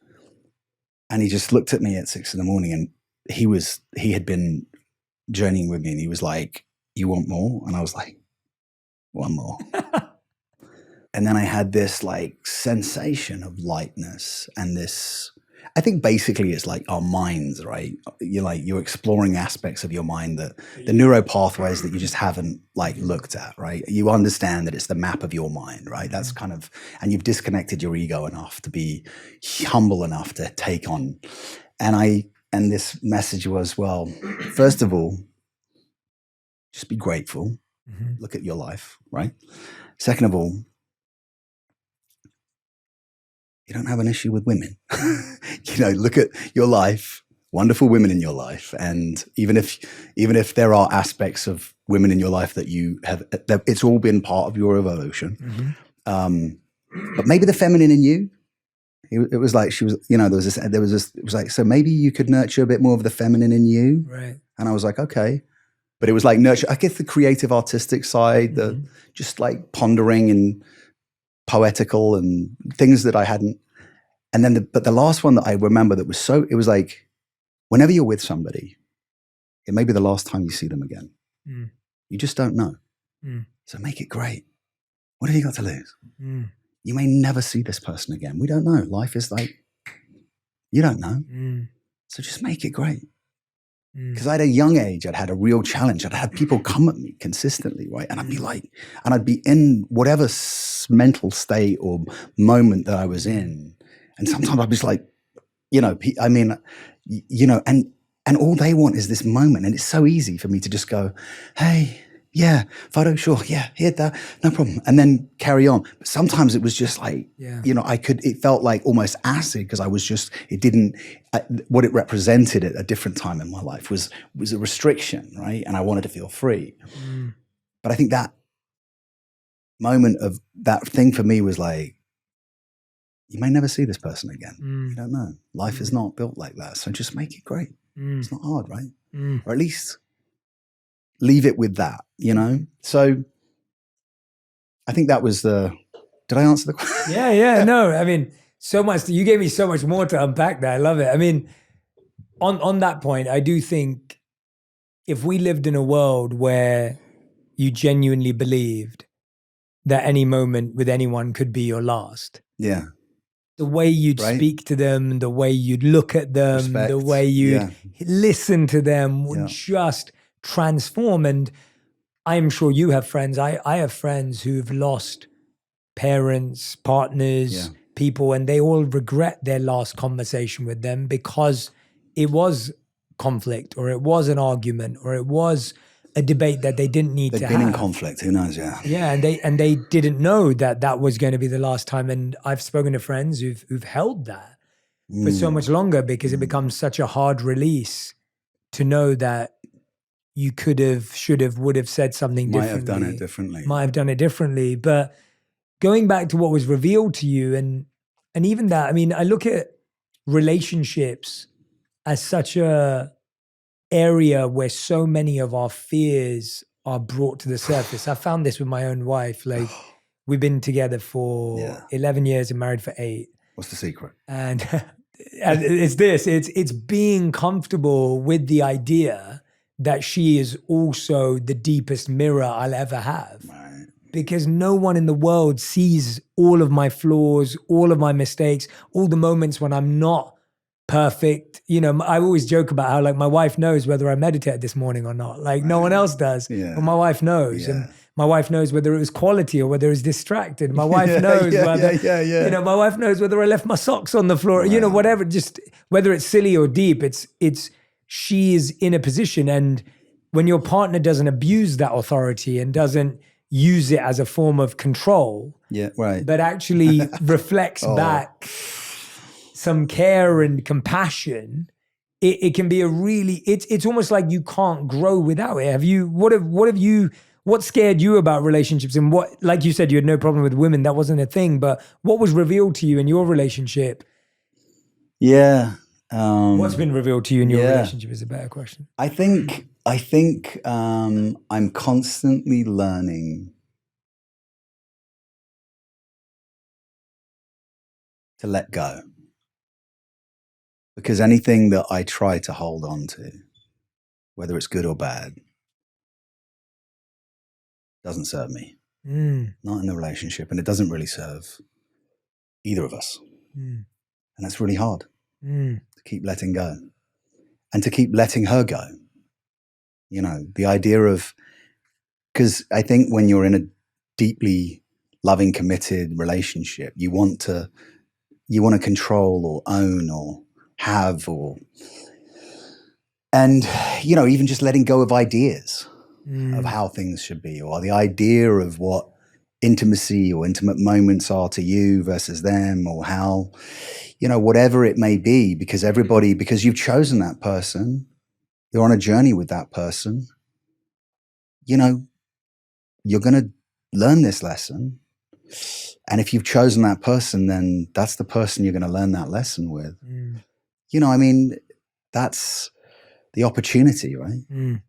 And he just looked at me at 6 a.m. and he had been journeying with me, and he was like, "You want more?" And I was like, "One more." And then I had this like sensation of lightness and this, I think basically it's like our minds, right? You're exploring aspects of your mind that the neuro pathways that you just haven't like looked at, right? You understand that it's the map of your mind, right? That's kind of, and you've disconnected your ego enough to be humble enough to take on. And this message was, well, first of all, just be grateful. Look at your life, right? Second of all, you don't have an issue with women. Look at your life, wonderful women in your life. And even if there are aspects of women in your life that you have, it's all been part of your evolution. But maybe the feminine in you, it was like she was, there was this, it was like, so maybe you could nurture a bit more of the feminine in you. Right. And I was like, okay. But it was like nurture, I guess the creative artistic side, the just like pondering and poetical and things that I hadn't. And then, but the last one that I remember that was it was like, whenever you're with somebody, it may be the last time you see them again. You just don't know. So make it great. What have you got to lose? You may never see this person again. We don't know. Life is like, you don't know. So just make it great. Because at a young age, I'd had a real challenge. I'd had people come at me consistently, right? And I'd be like, and I'd be in whatever mental state or moment that I was in. And sometimes I'd be just like, and all they want is this moment. And it's so easy for me to just go, hey, yeah, photo, sure, yeah, here, that, no problem. And then carry on. But sometimes it was just like, it felt like almost acid because I was just, what it represented at a different time in my life was a restriction, right? And I wanted to feel free. But I think that moment of that thing for me was like, you may never see this person again. You don't know. Life is not built like that. So just make it great. It's not hard, right? Or at least leave it with that, So I think that was did I answer the question? Yeah. No, I mean, so much, you gave me so much more to unpack there. I love it. I mean, on that point, I do think if we lived in a world where you genuinely believed that any moment with anyone could be your last. Yeah. The way you'd speak to them, the way you'd look at them, Respect. the way you'd listen to them would just transform. And I'm sure you have friends. I have friends who've lost parents, partners, people, and they all regret their last conversation with them because it was conflict or it was an argument or it was a debate that they didn't need to have. They've been in conflict, who knows, Yeah, and they didn't know that was going to be the last time. And I've spoken to friends who've held that for so much longer because it becomes such a hard release to know that you could have, should have, would have said something differently. Might have done it differently. But going back to what was revealed to you and even that, I mean, I look at relationships as such a area where so many of our fears are brought to the surface. I found this with my own wife. Like, we've been together for 11 years and married for 8. What's the secret? And it's being comfortable with the idea that she is also the deepest mirror I'll ever have. Right. Because no one in the world sees all of my flaws, all of my mistakes, all the moments when I'm not perfect. I always joke about how like my wife knows whether I meditated this morning or not. Like no one else does, but my wife knows. And my wife knows whether it was quality or whether it was distracted. My wife knows whether, my wife knows whether I left my socks on the floor, whatever, just whether it's silly or deep, she is in a position. And when your partner doesn't abuse that authority and doesn't use it as a form of control, but actually reflects back some care and compassion, it can be a really, it's almost like you can't grow without it. What scared you about relationships, and what, like you said, you had no problem with women, that wasn't a thing, but what was revealed to you in your relationship? Yeah. What's been revealed to you in your relationship is a better question. I think I'm constantly learning to let go. Because anything that I try to hold on to, whether it's good or bad, doesn't serve me. Not in the relationship, and it doesn't really serve either of us. And that's really hard to keep letting go and to keep letting her go. You know, the idea of, because I think when you're in a deeply loving, committed relationship, you want to control or own or have, and you know, even just letting go of ideas of how things should be, or the idea of what intimacy or intimate moments are to you versus them, or how, you know, whatever it may be, because you've chosen that person, you're on a journey with that person, you know, you're going to learn this lesson. And if you've chosen that person, then that's the person you're going to learn that lesson with. You know, I mean, that's the opportunity, right?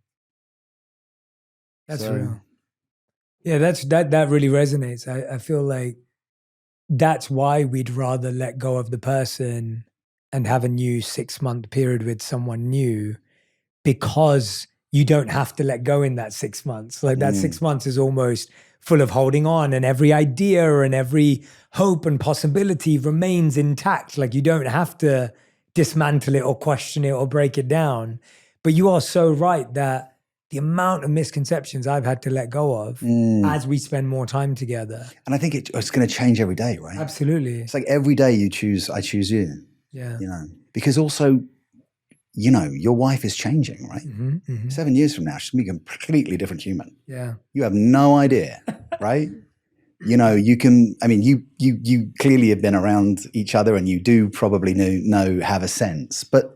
That's real. Yeah, that really resonates. I feel like that's why we'd rather let go of the person and have a new 6-month period with someone new, because you don't have to let go in that 6 months. Like that 6 months is almost full of holding on, and every idea and every hope and possibility remains intact. Like you don't have to dismantle it or question it or break it down. But you are so right that the amount of misconceptions I've had to let go of as we spend more time together. And I think it's going to change every day, right? Absolutely. It's like every day I choose you. Yeah. You know, because also, you know, your wife is changing, right? 7 years from now, she's going to be a completely different human. Yeah. You have no idea, right? You know, you clearly have been around each other, and you do probably have a sense, but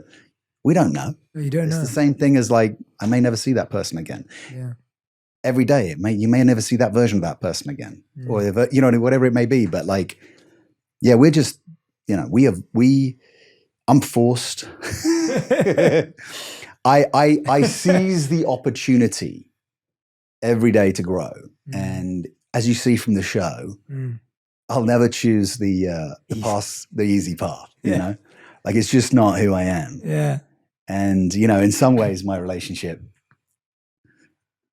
we don't know. You don't know. It's the same thing as like, I may never see that person again. Yeah. Every day, you may never see that version of that person again, or, you know, whatever it may be. But like, yeah, we're just, you know, I'm forced. I seize the opportunity every day to grow. And as you see from the show, I'll never choose the easy path, you know, like it's just not who I am. Yeah. And, you know, in some ways my relationship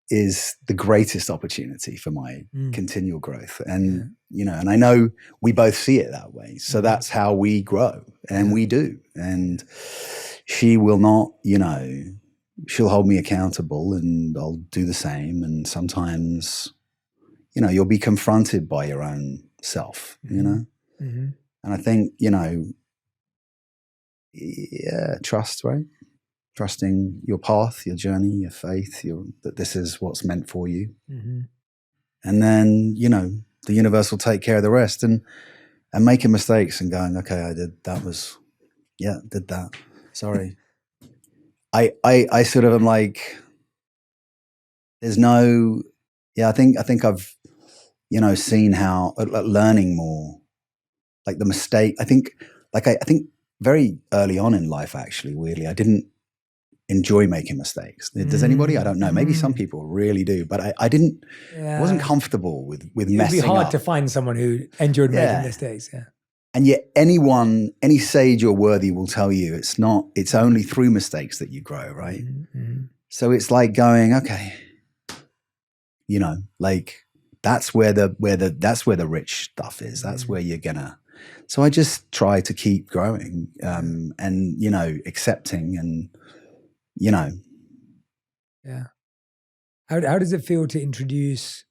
is the greatest opportunity for my continual growth. And, you know, and I know we both see it that way. So that's how we grow, and we do. And she will not, you know, she'll hold me accountable, and I'll do the same. And sometimes, you know, you'll be confronted by your own self, you know? And I think, you know, trust, right? Trusting your path, your journey, your faith, that this is what's meant for you. And then, you know, the universe will take care of the rest, and making mistakes and going, okay, I did that. Sorry. I sort of am like, there's no, I think I've, you know, seen how, learning more, like the mistake. I think very early on in life, actually, weirdly, I didn't enjoy making mistakes. Does anybody? I don't know. Maybe some people really do, but I didn't. I wasn't comfortable with messing up. It'd be hard to find someone who enjoyed making mistakes. Yeah. And yet any sage or worthy will tell you it's only through mistakes that you grow, right? So it's like going, okay, you know, like that's where the rich stuff is. That's where you're gonna. So I just try to keep growing, and, you know, accepting, and, you know. Yeah. How does it feel to introduce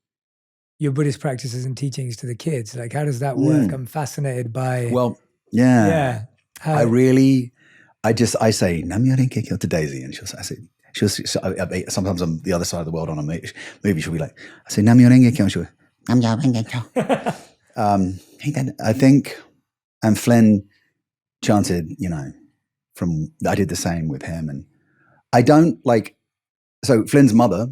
your Buddhist practices and teachings to the kids? Like, how does that work? I'm fascinated by. Well, yeah. How, I say Namyo Renge Kyo to Daisy, and sometimes on the other side of the world on a movie, she'll be like, I say Namyo Renge Kyo, and she'll go, Namyo Renge Kyo. I think, and Flynn chanted, you know, I did the same with him. And I don't like, so Flynn's mother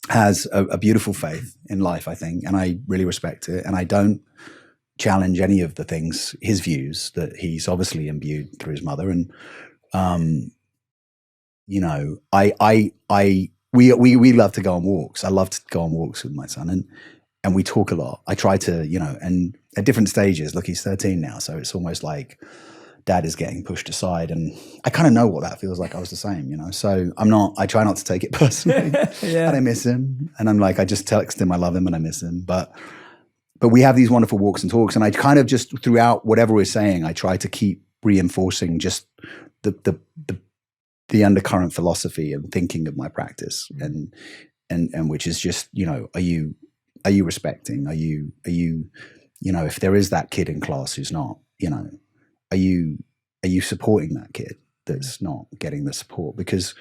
has a beautiful faith in life, I think, and I really respect it. And I don't challenge any of the things, his views that he's obviously imbued through his mother. And, you know, we love to go on walks. I love to go on walks with my son, and we talk a lot. I try to, you know, and at different stages, look, he's 13 now. So it's almost like dad is getting pushed aside, and I kind of know what that feels like. I was the same, you know, so I try not to take it personally. Yeah. And I miss him, and I'm like, I just text him, I love him and I miss him. But we have these wonderful walks and talks, and I kind of just throughout whatever we're saying, I try to keep reinforcing just the undercurrent philosophy and thinking of my practice, and which is just, you know, are you respecting? Are you, you know, if there is that kid in class who's not, you know, are you supporting that kid that's not getting the support? Because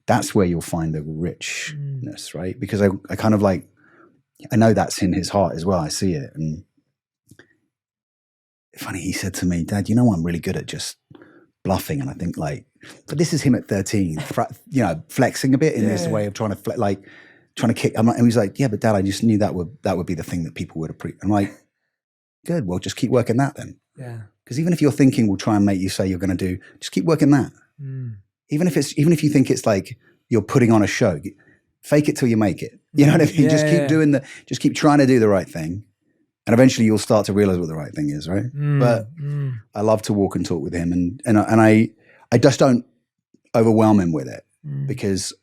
that's where you'll find the richness, right? Because I kind of like, I know that's in his heart as well. I see it. And funny, he said to me, Dad, you know, I'm really good at just bluffing. And I think like, but this is him at 13, you know, flexing a bit in this way of trying to kick. And he was like, yeah, but Dad, I just knew that would be the thing that people would appreciate. I'm like, good, well, just keep working that then. Yeah. Because even if your thinking will try and make you say you're going to do, just keep working that. Even if you think it's like you're putting on a show, fake it till you make it. You know what I mean? Yeah, just keep trying to do the right thing. And eventually you'll start to realize what the right thing is, right? But I love to walk and talk with him, and I just don't overwhelm him with it, because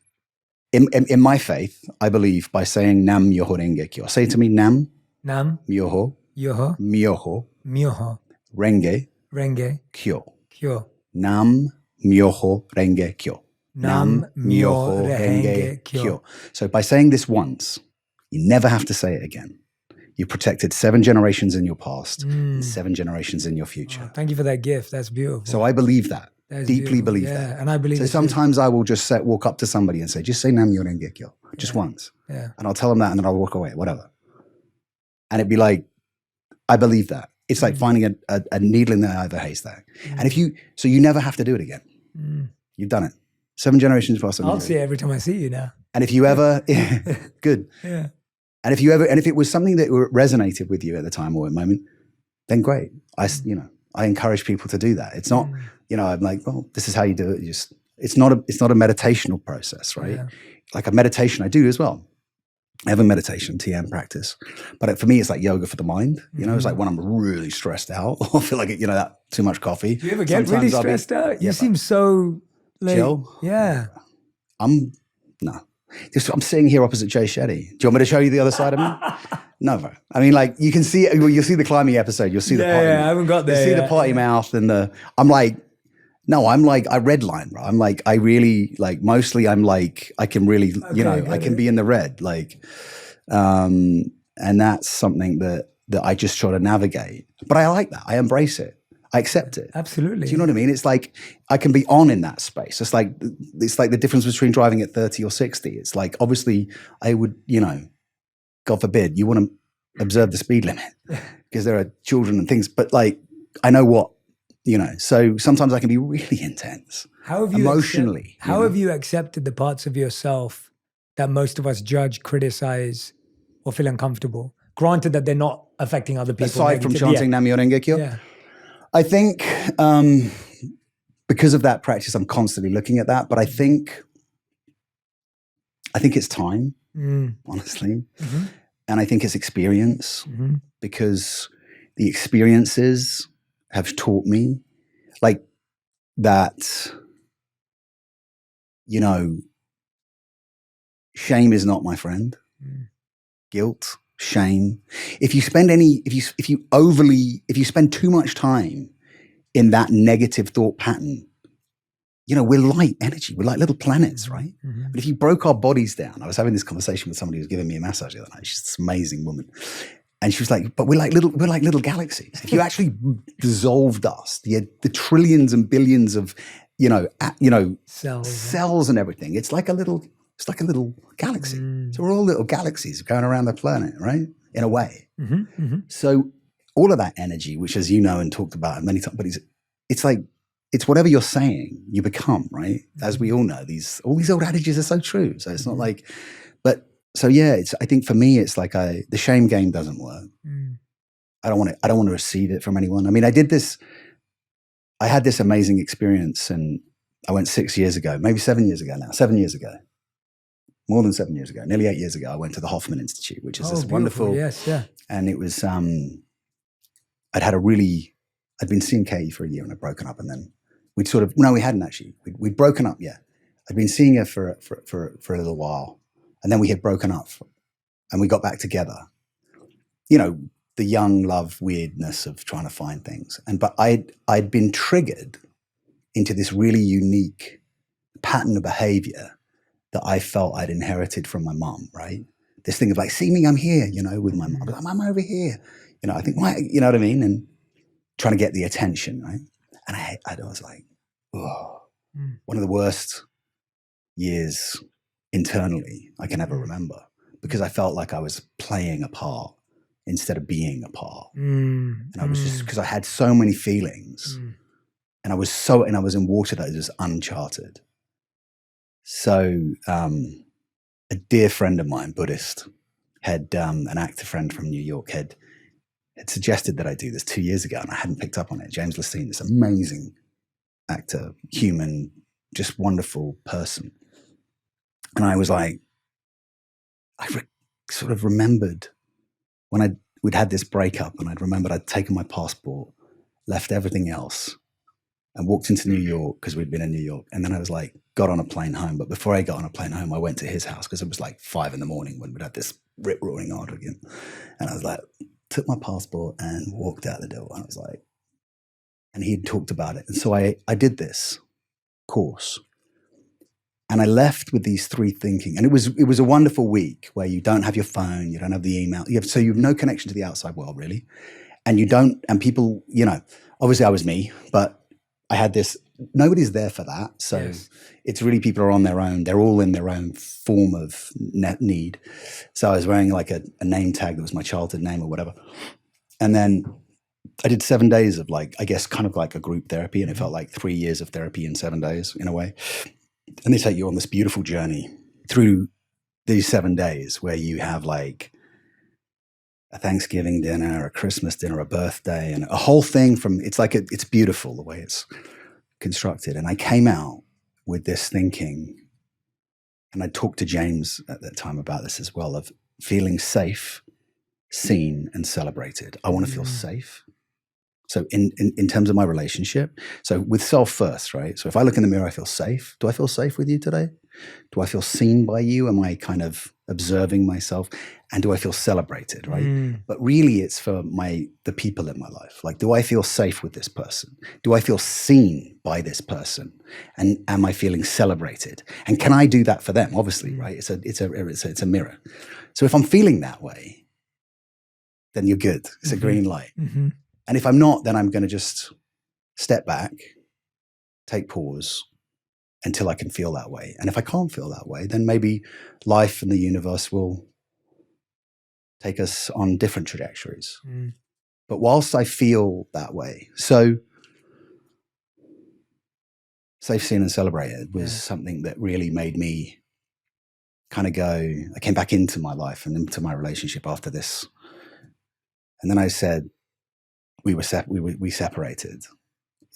in my faith, I believe by saying Nam Myoho Renge Kyo. Say to me, Nam Myoho Myoho Renge Kyo. Nam Myoho Renge Kyo. Nam Myoho Renge Kyo. So by saying this once, you never have to say it again. You protected 7 generations in your past and 7 generations in your future. Oh, thank you for that gift. That's beautiful. So I believe that. That's Deeply beautiful. believe that. And I believe so sometimes I will just walk up to somebody and say, just say Nam Myoho Renge Kyo, just once. Yeah. And I'll tell them that, and then I'll walk away, whatever. And it'd be like, I believe that. It's like finding a needle in the eye of a haystack. And so you never have to do it again. You've done it. 7 generations past. I'll see it every time I see you now. And if you ever, good. Yeah. And if it was something that resonated with you at the time or at the moment, then great. I encourage people to do that. It's not, you know, I'm like, well, this is how you do it. It's not a meditational process, right? Yeah. Like a meditation I do as well. I have a meditation, TM practice. But for me, it's like yoga for the mind. You know, it's like when I'm really stressed out or feel like, you know, that too much coffee. Do you ever get really stressed out? You seem so like, chill. Yeah. I'm sitting here opposite Jay Shetty. Do you want me to show you the other side of me? No. I mean, like, you can see, you'll see the climbing episode. You'll see the potty. Yeah, I haven't got there. You'll see the potty mouth and I'm like, I redline, bro. I'm like, I really, like, mostly I'm like, I can really, I can be in the red. Like, and that's something that I just try to navigate. But I like that. I embrace it. I accept it. Absolutely. Do you know what I mean? It's like I can be on in that space. It's like the difference between driving at 30 or 60. It's like, obviously I would, you know, God forbid, you want to observe the speed limit because there are children and things, but like, I know what, you know, so sometimes I can be really intense. How have you emotionally? How have you accepted the parts of yourself that most of us judge, criticize, or feel uncomfortable? Granted that they're not affecting other people. Aside from chanting Nam Myoho Renge Kyo? Yeah. I think because of that practice, I'm constantly looking at that. But I think it's time, honestly. And I think it's experience because the experiences have taught me like that, you know, shame is not my friend. Guilt, shame. If you spend too much time in that negative thought pattern, you know, we're light energy. We're like little planets, right? But if you broke our bodies down, I was having this conversation with somebody who was giving me a massage the other night. She's this amazing woman. And she was like, but we're like little galaxies. If you actually dissolved us, the trillions and billions of, cells and everything, it's like a little galaxy. So we're all little galaxies going around the planet, right? In a way. So all of that energy, which as you know and talked about many times, but it's like it's whatever you're saying, you become, right? As we all know, all these old adages are so true. So it's not like, but so yeah, I think for me, it's like the shame game doesn't work. I don't want to receive it from anyone. I mean, I had this amazing experience, and I went 6 years ago, maybe 7 years ago now, 7 years ago, more than 7 years ago, nearly 8 years ago, I went to the Hoffman Institute, which is this wonderful, yes, yeah. And it was, I'd been seeing Katie for a year and I'd broken up, and then we hadn't actually, we'd broken up, yeah. I'd been seeing her for a little while, and then we had broken up and we got back together. You know, the young love weirdness of trying to find things. But I'd been triggered into this really unique pattern of behavior that I felt I'd inherited from my mom, right? This thing of like, see me, I'm here, you know, with my mom. I'm over here. You know, I think, you know what I mean? And trying to get the attention, right? And I was like, oh, one of the worst years internally I can ever remember, because I felt like I was playing a part instead of being a part. And I was just, because I had so many feelings, and I was in water that was uncharted. So a dear friend of mine, Buddhist, had an actor friend from New York had suggested that I do this 2 years ago, and I hadn't picked up on it. James Lestine, this amazing actor, human, just wonderful person. And I was like, sort of remembered when we'd had this breakup, and I'd remembered I'd taken my passport, left everything else, and walked into New York because we'd been in New York. And then I was like, got on a plane home. But before I got on a plane home, I went to his house because it was like 5 a.m. when we'd had this rip-roaring argument. And I was like, took my passport and walked out the door. And I was like, and he'd talked about it. And so I did this course. And I left with these three thinking. And it was a wonderful week where you don't have your phone, you don't have the email. So you have no connection to the outside world, really. And and people, you know, obviously I was me, but I had this, nobody's there for that. So yes. It's really, people are on their own. They're all in their own form of need. So I was wearing like a name tag that was my childhood name or whatever. And then I did 7 days of like, I guess kind of like a group therapy. And it felt like 3 years of therapy in 7 days in a way. And they take you on this beautiful journey through these 7 days where you have like a Thanksgiving dinner, a Christmas dinner, a birthday, and a whole thing it's beautiful the way it's constructed. And I came out with this thinking, and I talked to James at that time about this as well, of feeling safe, seen, and celebrated. I want to feel safe. So in terms of my relationship, so with self first, right? So if I look in the mirror, I feel safe. Do I feel safe with you today? Do I feel seen by you? Am I kind of observing myself? And do I feel celebrated, right? But really it's for the people in my life. Like, do I feel safe with this person? Do I feel seen by this person? And am I feeling celebrated? And can I do that for them? Obviously, right? It's a mirror. So if I'm feeling that way, then you're good. It's a green light. Mm-hmm. And if I'm not, then I'm going to just step back, take pause until I can feel that way. And if I can't feel that way, then maybe life and the universe will take us on different trajectories. But whilst I feel that way, so safe, seen, and celebrated was something that really made me kind of go, I came back into my life and into my relationship after this. And then I said, we separated.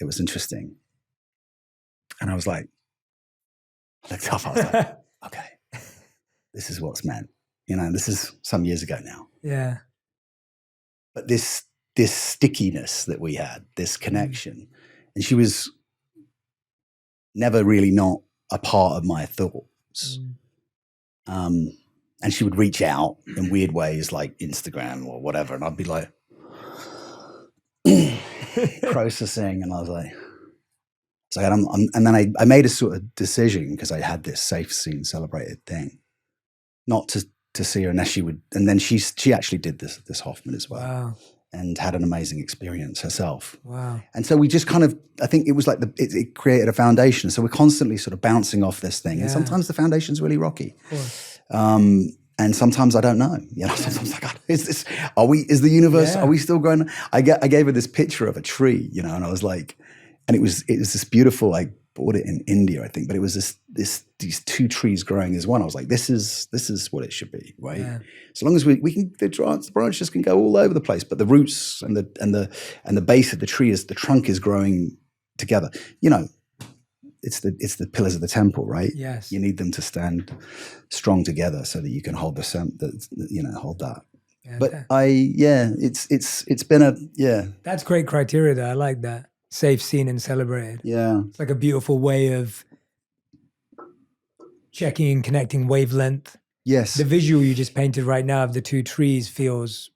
It was interesting. And I was like, I looked up, I was like, okay, this is what's meant. You know, this is some years ago now. Yeah. But this stickiness that we had, this connection, and she was never really not a part of my thoughts. And she would reach out in weird ways like Instagram or whatever. And I'd be like, processing, and I was like, and then I made a sort of decision because I had this safe, seen, celebrated thing, not to see her unless she would. And then she actually did this Hoffman as well, wow. And had an amazing experience herself. Wow! And so we just kind of, I think it was like it created a foundation. So we're constantly sort of bouncing off this thing, and sometimes the foundation's really rocky. Of course. And sometimes I don't know. You know, sometimes like, is the universe? Are we still going? I gave her this picture of a tree, you know, and I was like, and it was this beautiful. I bought it in India, I think, but it was these two trees growing as one. I was like, this is what it should be, right? Yeah. So long as we can, the branches can go all over the place, but the roots and the base of the tree the trunk is growing together. You know, it's the pillars of the temple, right? Yes. You need them to stand strong together so that you can hold hold that. Yeah, but it's been That's great criteria though. I like that. Safe, seen, and celebrated. Yeah. It's like a beautiful way of checking and connecting wavelength. Yes. The visual you just painted right now of the two trees feels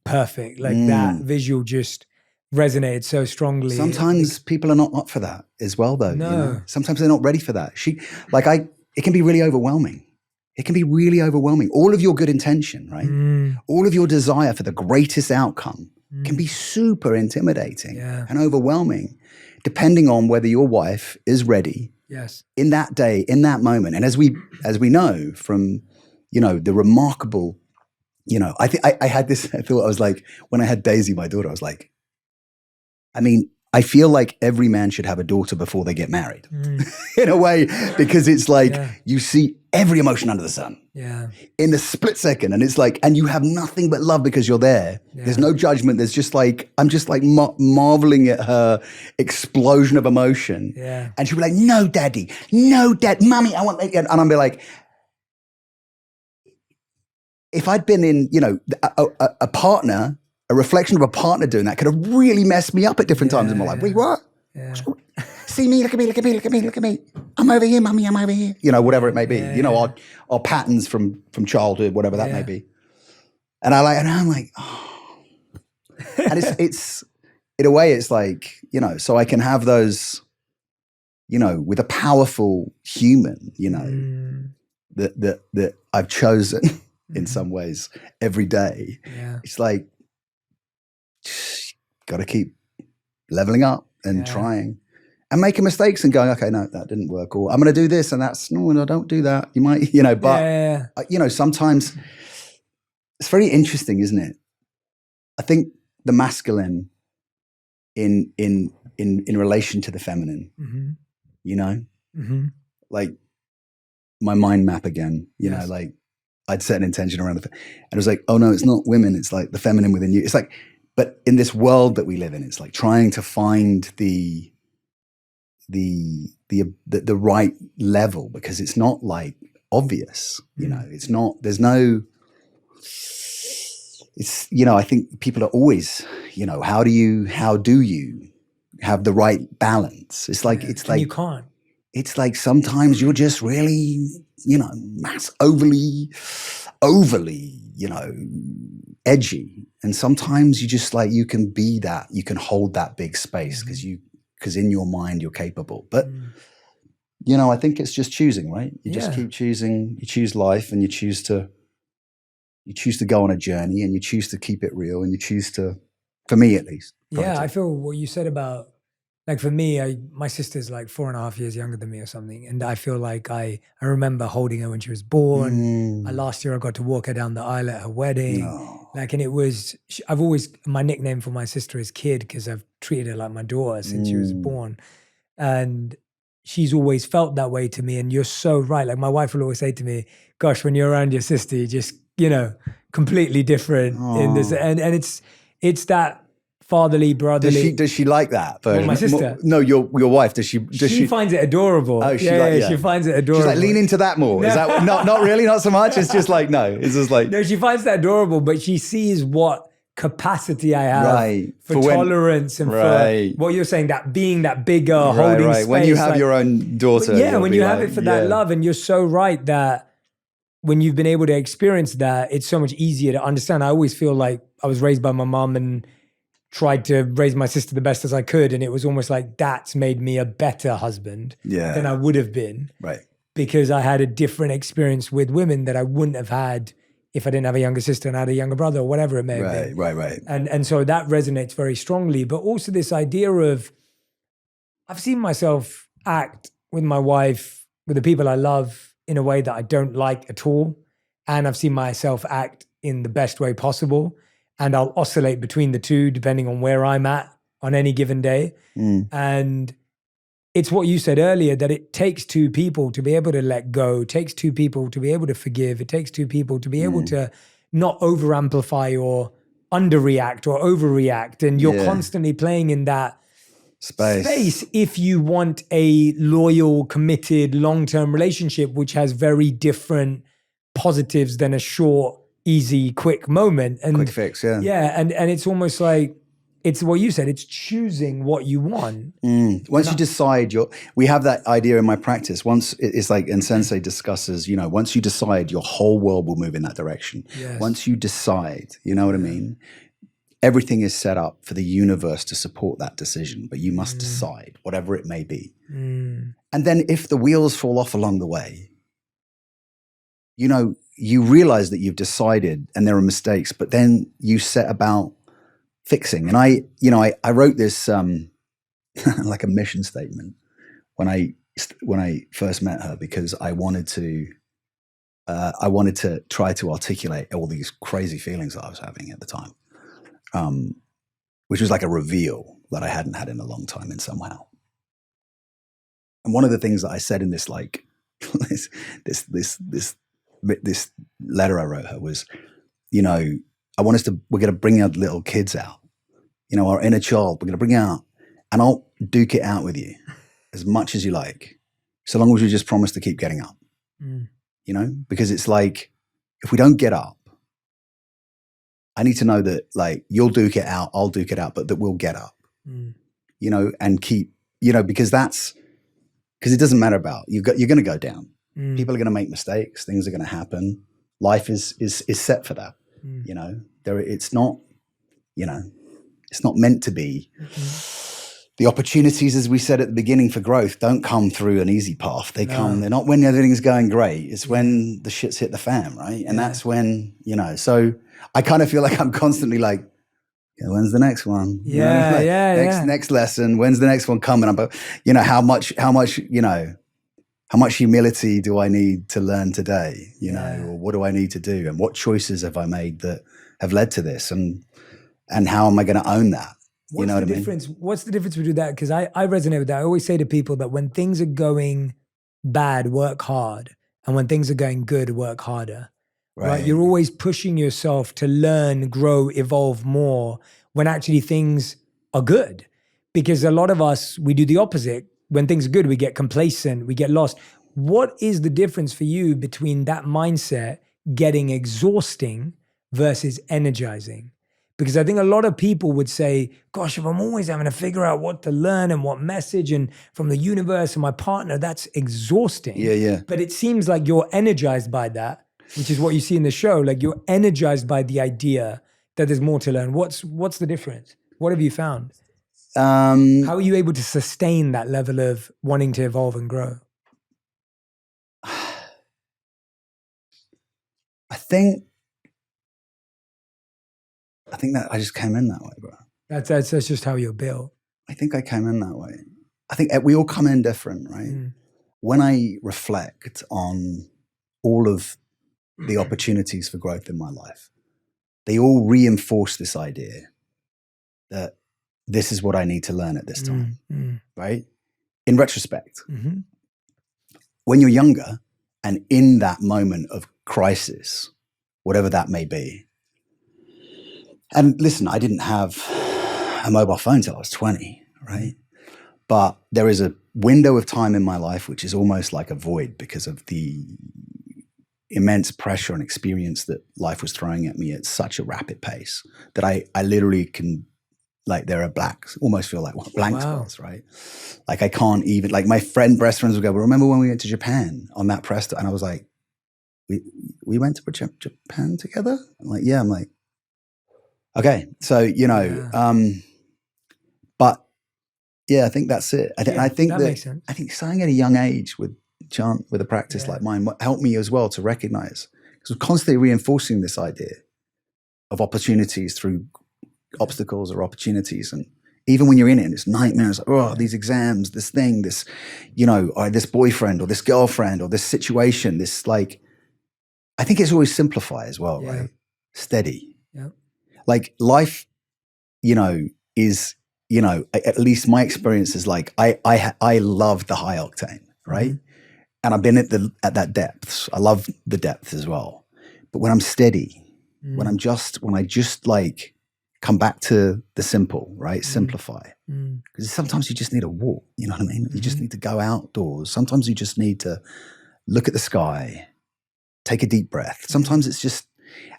perfect. Like that visual just resonated so strongly. Sometimes people are not up for that as well, though. No. You know? Sometimes they're not ready for that. It can be really overwhelming. It can be really overwhelming. All of your good intention, right? All of your desire for the greatest outcome can be super intimidating and overwhelming, depending on whether your wife is ready in that day, in that moment. And as we know from, the remarkable, I had this, I thought I was like, when I had Daisy, my daughter, I was like, I feel like every man should have a daughter before they get married in a way, because it's like you see every emotion under the sun in the split second. And it's like, and you have nothing but love because you're there. Yeah. There's no judgment. There's just like, I'm just like marveling at her explosion of emotion. Yeah. And she'll be like, no, daddy, no, dad, mommy, I want, and I'll be like, if I'd been in, a partner, a reflection of a partner doing that could have really messed me up at different times in my life. Wait, what? Yeah. See me, look at me, look at me, look at me, look at me. I'm over here, mommy, I'm over here. Whatever it may be. Our patterns from childhood, whatever that may be. And I'm like, oh. And it's in a way, it's like, so I can have those, with a powerful human, that I've chosen in some ways every day. Yeah. It's like, got to keep leveling up and trying and making mistakes and going, okay, no, that didn't work. Or I'm going to do this and that's, no, don't do that. You might, but sometimes it's very interesting, isn't it? I think the masculine in relation to the feminine, like my mind map again, like I'd set an intention around and it was like, oh no, it's not women. It's like the feminine within you. It's like, but in this world that we live in, it's like trying to find the right level, because it's not like obvious, it's not, there's no, it's, I think people are always, how do you have the right balance? It's like, you can't. It's like sometimes you're just really, overly, edgy. And sometimes you just like, you can be that, you can hold that big space because in your mind you're capable. But, I think it's just choosing, right? You just keep choosing, you choose life and you choose to go on a journey and you choose to keep it real and you choose to, for me at least. Yeah, I feel what you said about, like for me, my sister's like 4.5 years younger than me or something. And I feel like I remember holding her when she was born. Last year I got to walk her down the aisle at her wedding. Oh. Like, and it was, my nickname for my sister is Kid because I've treated her like my daughter since she was born. And she's always felt that way to me. And you're so right. Like my wife will always say to me, gosh, when you're around your sister, you're just, completely different in this. And it's that fatherly, brotherly. Does she like that? Well, my sister. No, your wife. Does she? She finds it adorable. Oh, she finds it adorable. She's like, lean into that more. Is that not really, not so much? It's just like, no. It's just like, no. She finds that adorable, but she sees what capacity I have for tolerance and for what you're saying, that being that bigger holding space. When you have your own daughter, when you have it for that love, and you're so right that when you've been able to experience that, it's so much easier to understand. I always feel like I was raised by my mom and tried to raise my sister the best as I could. And it was almost like that's made me a better husband than I would have been. Right. Because I had a different experience with women that I wouldn't have had if I didn't have a younger sister and I had a younger brother or whatever it may have been. Right. And so that resonates very strongly. But also this idea of, I've seen myself act with my wife, with the people I love, in a way that I don't like at all. And I've seen myself act in the best way possible. And I'll oscillate between the two depending on where I'm at on any given day. And it's what you said earlier, that it takes two people to be able to let go, it takes two people to be able to forgive, it takes two people to be able to not over amplify or underreact or overreact. And you're constantly playing in that space if you want a loyal, committed, long-term relationship, which has very different positives than a short, easy, quick moment. And quick fix, Yeah, and it's almost like, it's what you said, it's choosing what you want. Once you decide we have that idea in my practice. Once it's like, and Sensei discusses, once you decide, your whole world will move in that direction. Yes. Once you decide, you know what I mean? Everything is set up for the universe to support that decision, but you must decide, whatever it may be. And then if the wheels fall off along the way, you realize that you've decided and there are mistakes, but then you set about fixing. And I wrote this like a mission statement when I first met her, because I wanted to try to articulate all these crazy feelings that I was having at the time, which was like a reveal that I hadn't had in a long time in somehow. And one of the things that I said in this like this letter I wrote her was, we're going to bring our little kids out. Our inner child, we're going to bring out, and I'll duke it out with you as much as you like, so long as you just promise to keep getting up. Because it's like, if we don't get up, I need to know that like you'll duke it out, I'll duke it out, but that we'll get up, and keep, because it doesn't matter about, you're going to go down. People are going to make mistakes. Things are going to happen. Life is set for that. It's not meant to be. The opportunities, as we said at the beginning, for growth don't come through an easy path. They're not when everything's going great. It's when the shit's hit the fan, right? And that's when, so I kind of feel like I'm constantly like, when's the next one? Next lesson. When's the next one coming? But how much humility do I need to learn today? Or what do I need to do? And what choices have I made that have led to this? And how am I going to own that? What's the difference? What's the difference between that? Because I resonate with that. I always say to people that when things are going bad, work hard. And when things are going good, work harder. Right? You're always pushing yourself to learn, grow, evolve more when actually things are good. Because a lot of us, we do the opposite. When things are good, we get complacent, we get lost. What is the difference for you between that mindset getting exhausting versus energizing? Because I think a lot of people would say, gosh, if I'm always having to figure out what to learn and what message and from the universe and my partner, that's exhausting. Yeah. But it seems like you're energized by that, which is what you see in the show. Like you're energized by the idea that there's more to learn. What's the difference? What have you found? How are you able to sustain that level of wanting to evolve and grow? I think that I just came in that way, bro. That's just how you're built. I think I came in that way. I think we all come in different, right? When I reflect on all of the opportunities for growth in my life, they all reinforce this idea that this is what I need to learn at this time, right? In retrospect, when you're younger and in that moment of crisis, whatever that may be. And listen, I didn't have a mobile phone until I was 20, right? But there is a window of time in my life which is almost like a void because of the immense pressure and experience that life was throwing at me at such a rapid pace that I literally can, like, there are almost feel like blank spots, right? Like I can't even, like my best friends would go, well, remember when we went to Japan on that press? And I was like, we went to Japan together? I'm like, yeah. I'm like, okay. So, but yeah, I think that's it. I think that makes sense. I think starting at a young age with a practice like mine helped me as well to recognize, because we're constantly reinforcing this idea of opportunities through obstacles or opportunities. And even when you're in it, it's nightmares. Oh, these exams, this thing, this, or this boyfriend or this girlfriend or this situation, this like, I think it's always simplify as well, right? Steady. Yeah. Like life, is you know, at least my experience is like, I love the high octane, right? And I've been at that depths. I love the depth as well. But when I'm steady, when I just like come back to the simple, right? Simplify. Because sometimes you just need a walk, you know what I mean? You just need to go outdoors. Sometimes you just need to look at the sky, take a deep breath. Sometimes it's just,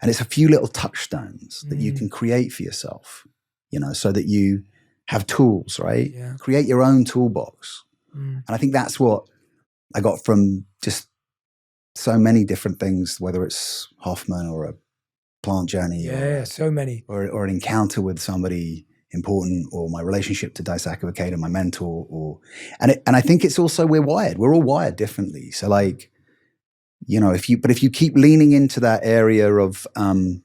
and it's a few little touchstones that you can create for yourself, you know, so that you have tools, right? Yeah. Create your own toolbox. And I think that's what I got from just so many different things, whether it's Hoffman or a plant journey so many. or an encounter with somebody important, or my relationship to Daisaku Ikeda, my mentor, and I think it's also we're all wired differently. So like, you know, if you keep leaning into that area of and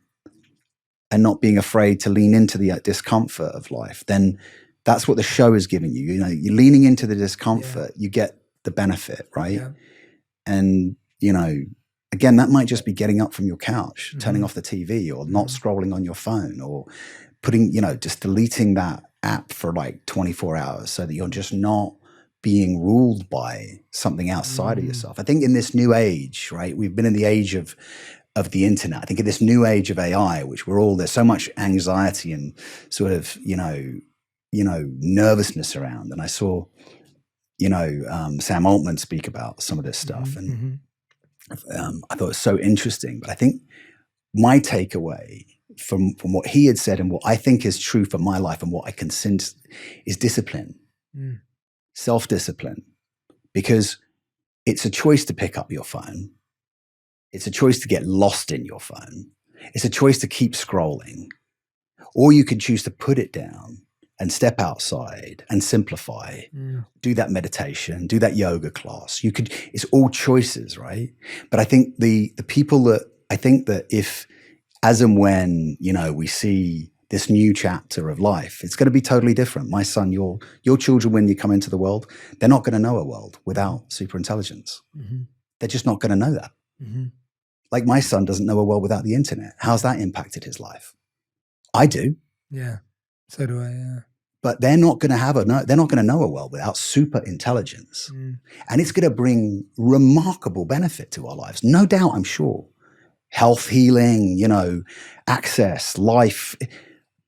not being afraid to lean into the discomfort of life, then that's what the show is giving you. You know, you're leaning into the discomfort, you get the benefit, right? Yeah. And, you know, again, that might just be getting up from your couch, turning off the TV, or not scrolling on your phone, or putting, you know, just deleting that app for like 24 hours so that you're just not being ruled by something outside of yourself. I think in this new age, right, we've been in the age of the internet. I think in this new age of AI, which there's so much anxiety and sort of, you know, nervousness around. And I saw, you know, Sam Altman speak about some of this stuff. And I thought it was so interesting. But I think my takeaway from what he had said and what I think is true for my life and what I can sense is discipline, self-discipline, because it's a choice to pick up your phone. It's a choice to get lost in your phone. It's a choice to keep scrolling, or you can choose to put it down and step outside and simplify, do that meditation, do that yoga class. It's all choices, right? But I think the people that if, as and when, you know, we see this new chapter of life, it's going to be totally different. My son, your children, when you come into the world, they're not going to know a world without super intelligence. They're just not going to know that. Like my son doesn't know a world without the internet. How's that impacted his life? I do. Yeah. So do I, yeah. But they're not going to know a world without super intelligence. And it's going to bring remarkable benefit to our lives. No doubt, I'm sure. Health, healing, you know, access, life.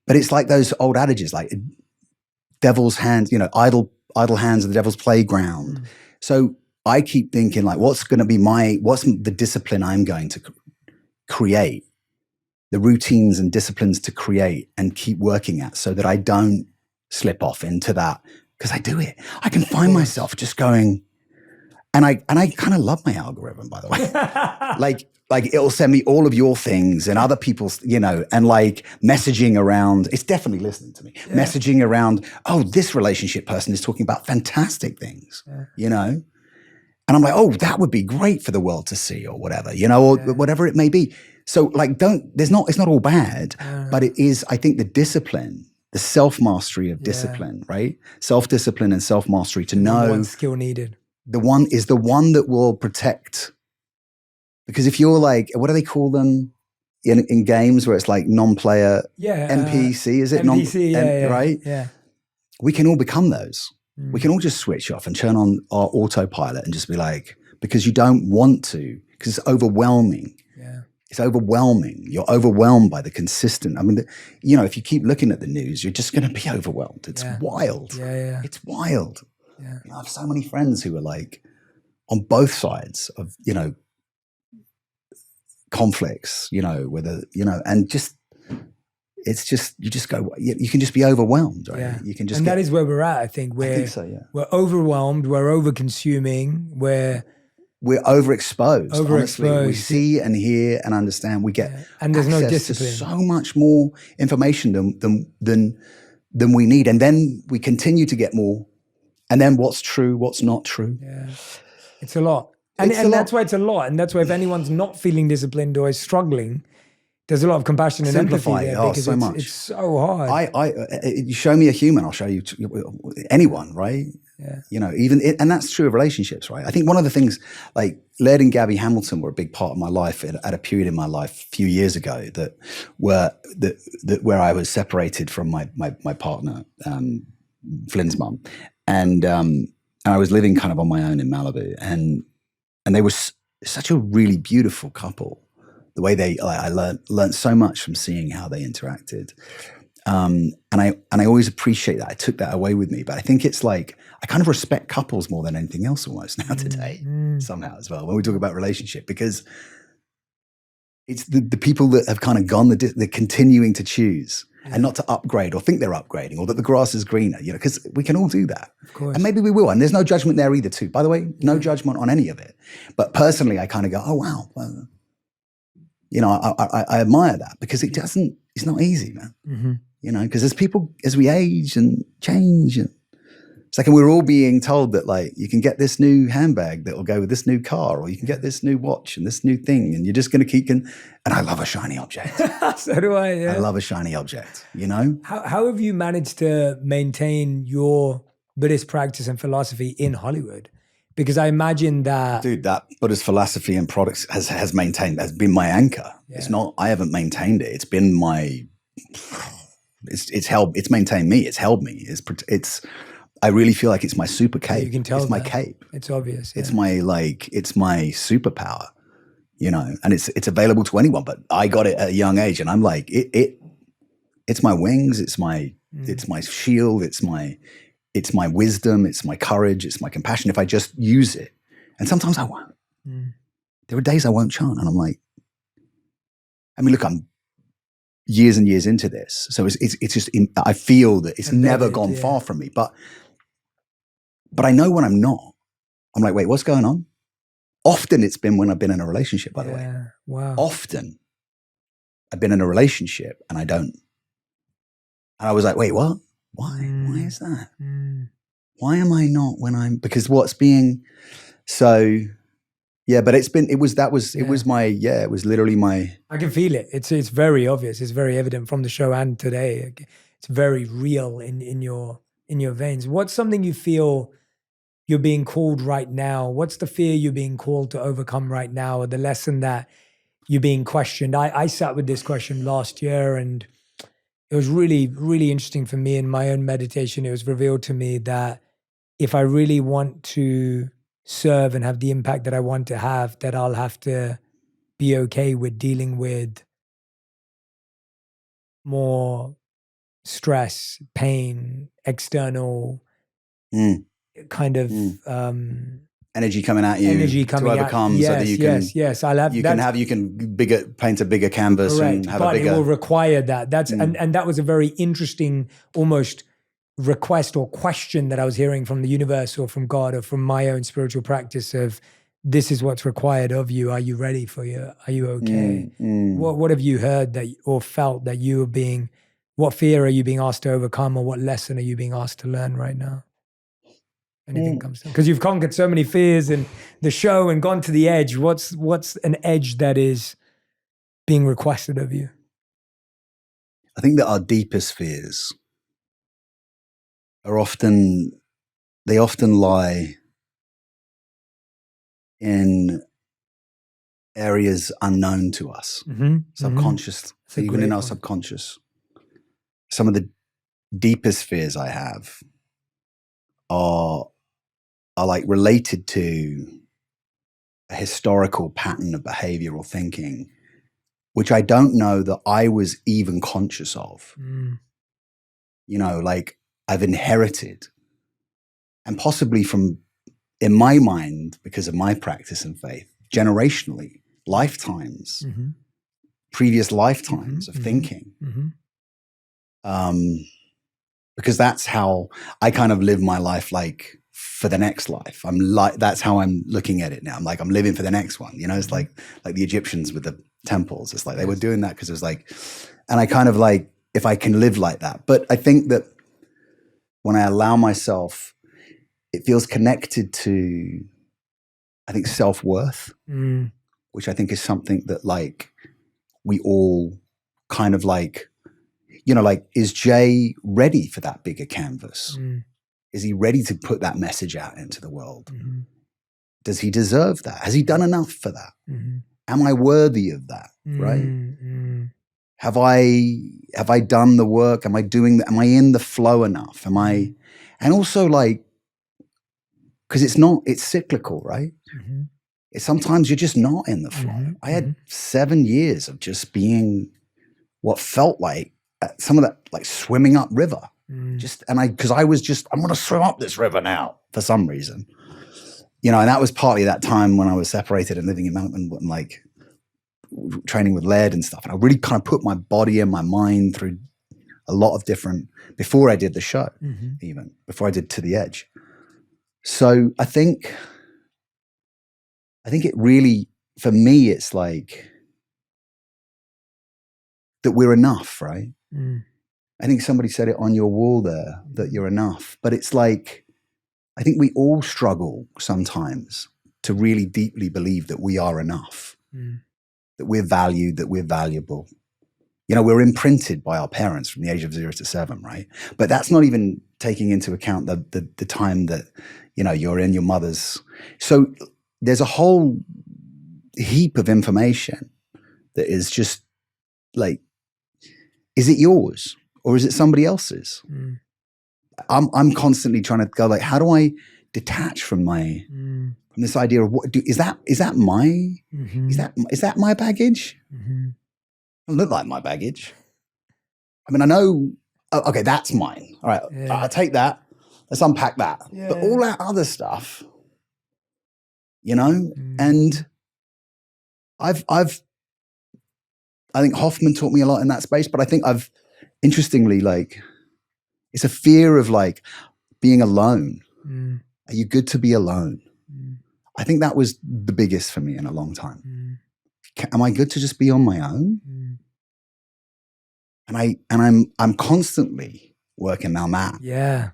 But it's like those old adages, like devil's hands, you know, idle hands of the devil's playground. So I keep thinking like, what's the discipline I'm going to create, the routines and disciplines to create and keep working at, so that I don't slip off into that, because I do it. I can find myself just going, and I kind of love my algorithm, by the way. like it'll send me all of your things and other people's, you know, and like messaging around, it's definitely listening to me, messaging around, oh, this relationship person is talking about fantastic things, you know? And I'm like, oh, that would be great for the world to see, or whatever, you know, or whatever it may be. So like, it's not all bad, but it is, I think, the discipline, the self-mastery of discipline, right? Self-discipline and self-mastery to know. One skill needed. The one that will protect. Because if you're like, what do they call them in games where it's like non-player NPC, is it? NPC, right? Yeah. We can all become those. We can all just switch off and turn on our autopilot and just be like, because you don't want to, because it's overwhelming. Yeah. It's overwhelming. You're overwhelmed by the consistent. I mean, you know, if you keep looking at the news, you're just going to be overwhelmed. It's wild. Yeah. It's wild. Yeah. You know, I have so many friends who are like on both sides of, you know, conflicts, you know, whether, you know, and just, it's just, you just go, you can just be overwhelmed, right? Yeah. You can just, and that is where we're at, I think. I think so, yeah. We're overwhelmed, we're over-consuming, we're overexposed. Honestly, we see and hear and understand. We get and there's no access to discipline. so much more information than we need, and then we continue to get more. And then what's true, what's not true? Yeah, it's a lot, and that's why it's a lot. And that's why if anyone's not feeling disciplined or is struggling, there's a lot of compassion and empathy there, because so it's so hard. You show me a human, I'll show you anyone, right? Yeah. You know, and that's true of relationships, right? I think one of the things, like Laird and Gabby Hamilton were a big part of my life at a period in my life a few years ago where I was separated from my partner, Flynn's mum, and I was living kind of on my own in Malibu, and they were such a really beautiful couple. The way I learned so much from seeing how they interacted. And I always appreciate that. I took that away with me, but I think it's like, I kind of respect couples more than anything else almost now today, somehow as well, when we talk about relationship, because it's the people that have kind of gone, they're continuing to choose and not to upgrade or think they're upgrading or that the grass is greener, you know, because we can all do that. Of course. And maybe we will. And there's no judgment there either too. By the way, no judgment on any of it. But personally, I kind of go, oh, wow. Well, you know, I admire that because it's not easy, man. Mm-hmm. You know, because as we age and change, and it's like, and we're all being told that, like, you can get this new handbag that will go with this new car, or you can get this new watch and this new thing, and you're just going to keep and I love a shiny object. So do I. Yeah. I love a shiny object. You know, how have you managed to maintain your Buddhist practice and philosophy in Hollywood? Because I imagine that, dude, that Buddhist philosophy and products has been my anchor. Yeah. It's not. I haven't maintained it. It's been my. It's maintained me. It's held me. I really feel like it's my super cape. You can tell it's my that. cape. It's obvious. Yeah. It's my superpower, you know, and it's available to anyone, but I got it at a young age and I'm like, it's my wings. It's my shield. It's my wisdom. It's my courage. It's my compassion. If I just use it, and sometimes I won't. There are days I won't chant and I'm like, I mean, look, I'm years and years into this. So it's just, I feel that it's never gone far from me, but I know when I'm not, I'm like, wait, what's going on? Often it's been when I've been in a relationship, by the way. Wow. Often I've been in a relationship and I don't. And I was like, wait, what? Why? Why is that? Why am I not when because what's being so, yeah, but it was literally my. I can feel it. It's very obvious. It's very evident from the show and today. It's very real in your veins. What's something you feel you're being called right now? What's the fear you're being called to overcome right now, or the lesson that you're being questioned? I sat with this question last year, and it was really, really interesting for me in my own meditation. It was revealed to me that if I really want to serve and have the impact that I want to have, that I'll have to be okay with dealing with more stress, pain, external kind of energy coming at you to overcome, yes, so that you can yes. I'll have you can paint a bigger canvas. Correct. And have but a bigger. It will require that. That's and that was a very interesting, almost request or question that I was hearing from the universe or from God or from my own spiritual practice of, this is what's required of you. Are you ready for you? Are you okay? What have you heard that or felt that you are being? What fear are you being asked to overcome, or what lesson are you being asked to learn right now? Anything comes to, because you've conquered so many fears in the show and gone to the edge. What's an edge that is being requested of you? I think that our deepest fears often lie in areas unknown to us, subconscious, even in our subconscious. Some of the deepest fears I have are like related to a historical pattern of behavioral thinking, which I don't know that I was even conscious of. You know, like I've inherited, and possibly from, in my mind, because of my practice and faith, generationally, lifetimes, previous lifetimes of thinking. Because that's how I kind of live my life, like for the next life. That's how I'm looking at it now. I'm like, I'm living for the next one. You know, it's like the Egyptians with the temples. It's like they were doing that because it was like, and I kind of like, if I can live like that. But I think that when I allow myself, it feels connected to, I think, self-worth, which I think is something that like we all kind of like, you know, like, is Jay ready for that bigger canvas? Is he ready to put that message out into the world? Mm-hmm. Does he deserve that? Has he done enough for that? Mm-hmm. Am I worthy of that? Right? Mm-hmm. Have I done the work? Am I doing that? Am I in the flow enough? And also like, because it's cyclical, right? Mm-hmm. Sometimes you're just not in the flow. Mm-hmm. I had 7 years of just being what felt like some of that, like swimming up river. Because I was just, I'm going to swim up this river now for some reason. You know, and that was partly that time when I was separated and living in Melbourne and like training with lead and stuff. And I really kind of put my body and my mind through a lot of different, before I did the show, even before I did To the Edge. So I think it really, for me, it's like that we're enough, right? I think somebody said it on your wall there, that you're enough. But it's like, I think we all struggle sometimes to really deeply believe that we are enough, that we're valued, that we're valuable. You know, we're imprinted by our parents from the age of 0 to 7, right? But that's not even taking into account the time that, you know, you're in your mother's. So there's a whole heap of information that is just like, is it yours or is it somebody else's? I'm constantly trying to go like, how do I detach from from this idea of is that my is that my baggage? It doesn't look like my baggage. I mean, I know. Okay, that's mine. All right, I'll take that. Let's unpack that. Yeah. But all that other stuff, you know, and I think Hoffman taught me a lot in that space. But I think interestingly, like, it's a fear of like being alone. Are you good to be alone? I think that was the biggest for me in a long time. Am I good to just be on my own? And I'm constantly working on that. Yeah.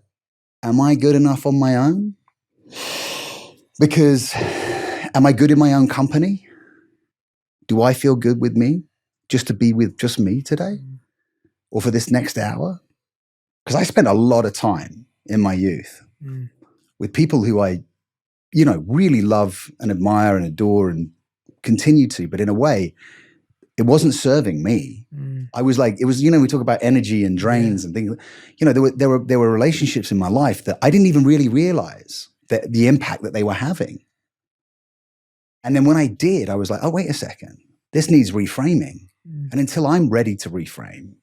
Am I good enough on my own? Because am I good in my own company? Do I feel good with me? Just to be with just me today? Or for this next hour? Because I spent a lot of time in my youth with people who I, you know, really love and admire and adore and continue to, but in a way, it wasn't serving me. I was like, it was, you know, we talk about energy and drains and things. You know, there were relationships in my life that I didn't even really realize that the impact that they were having. And then when I did, I was like, oh, wait a second, this needs reframing. And until I'm ready to reframe,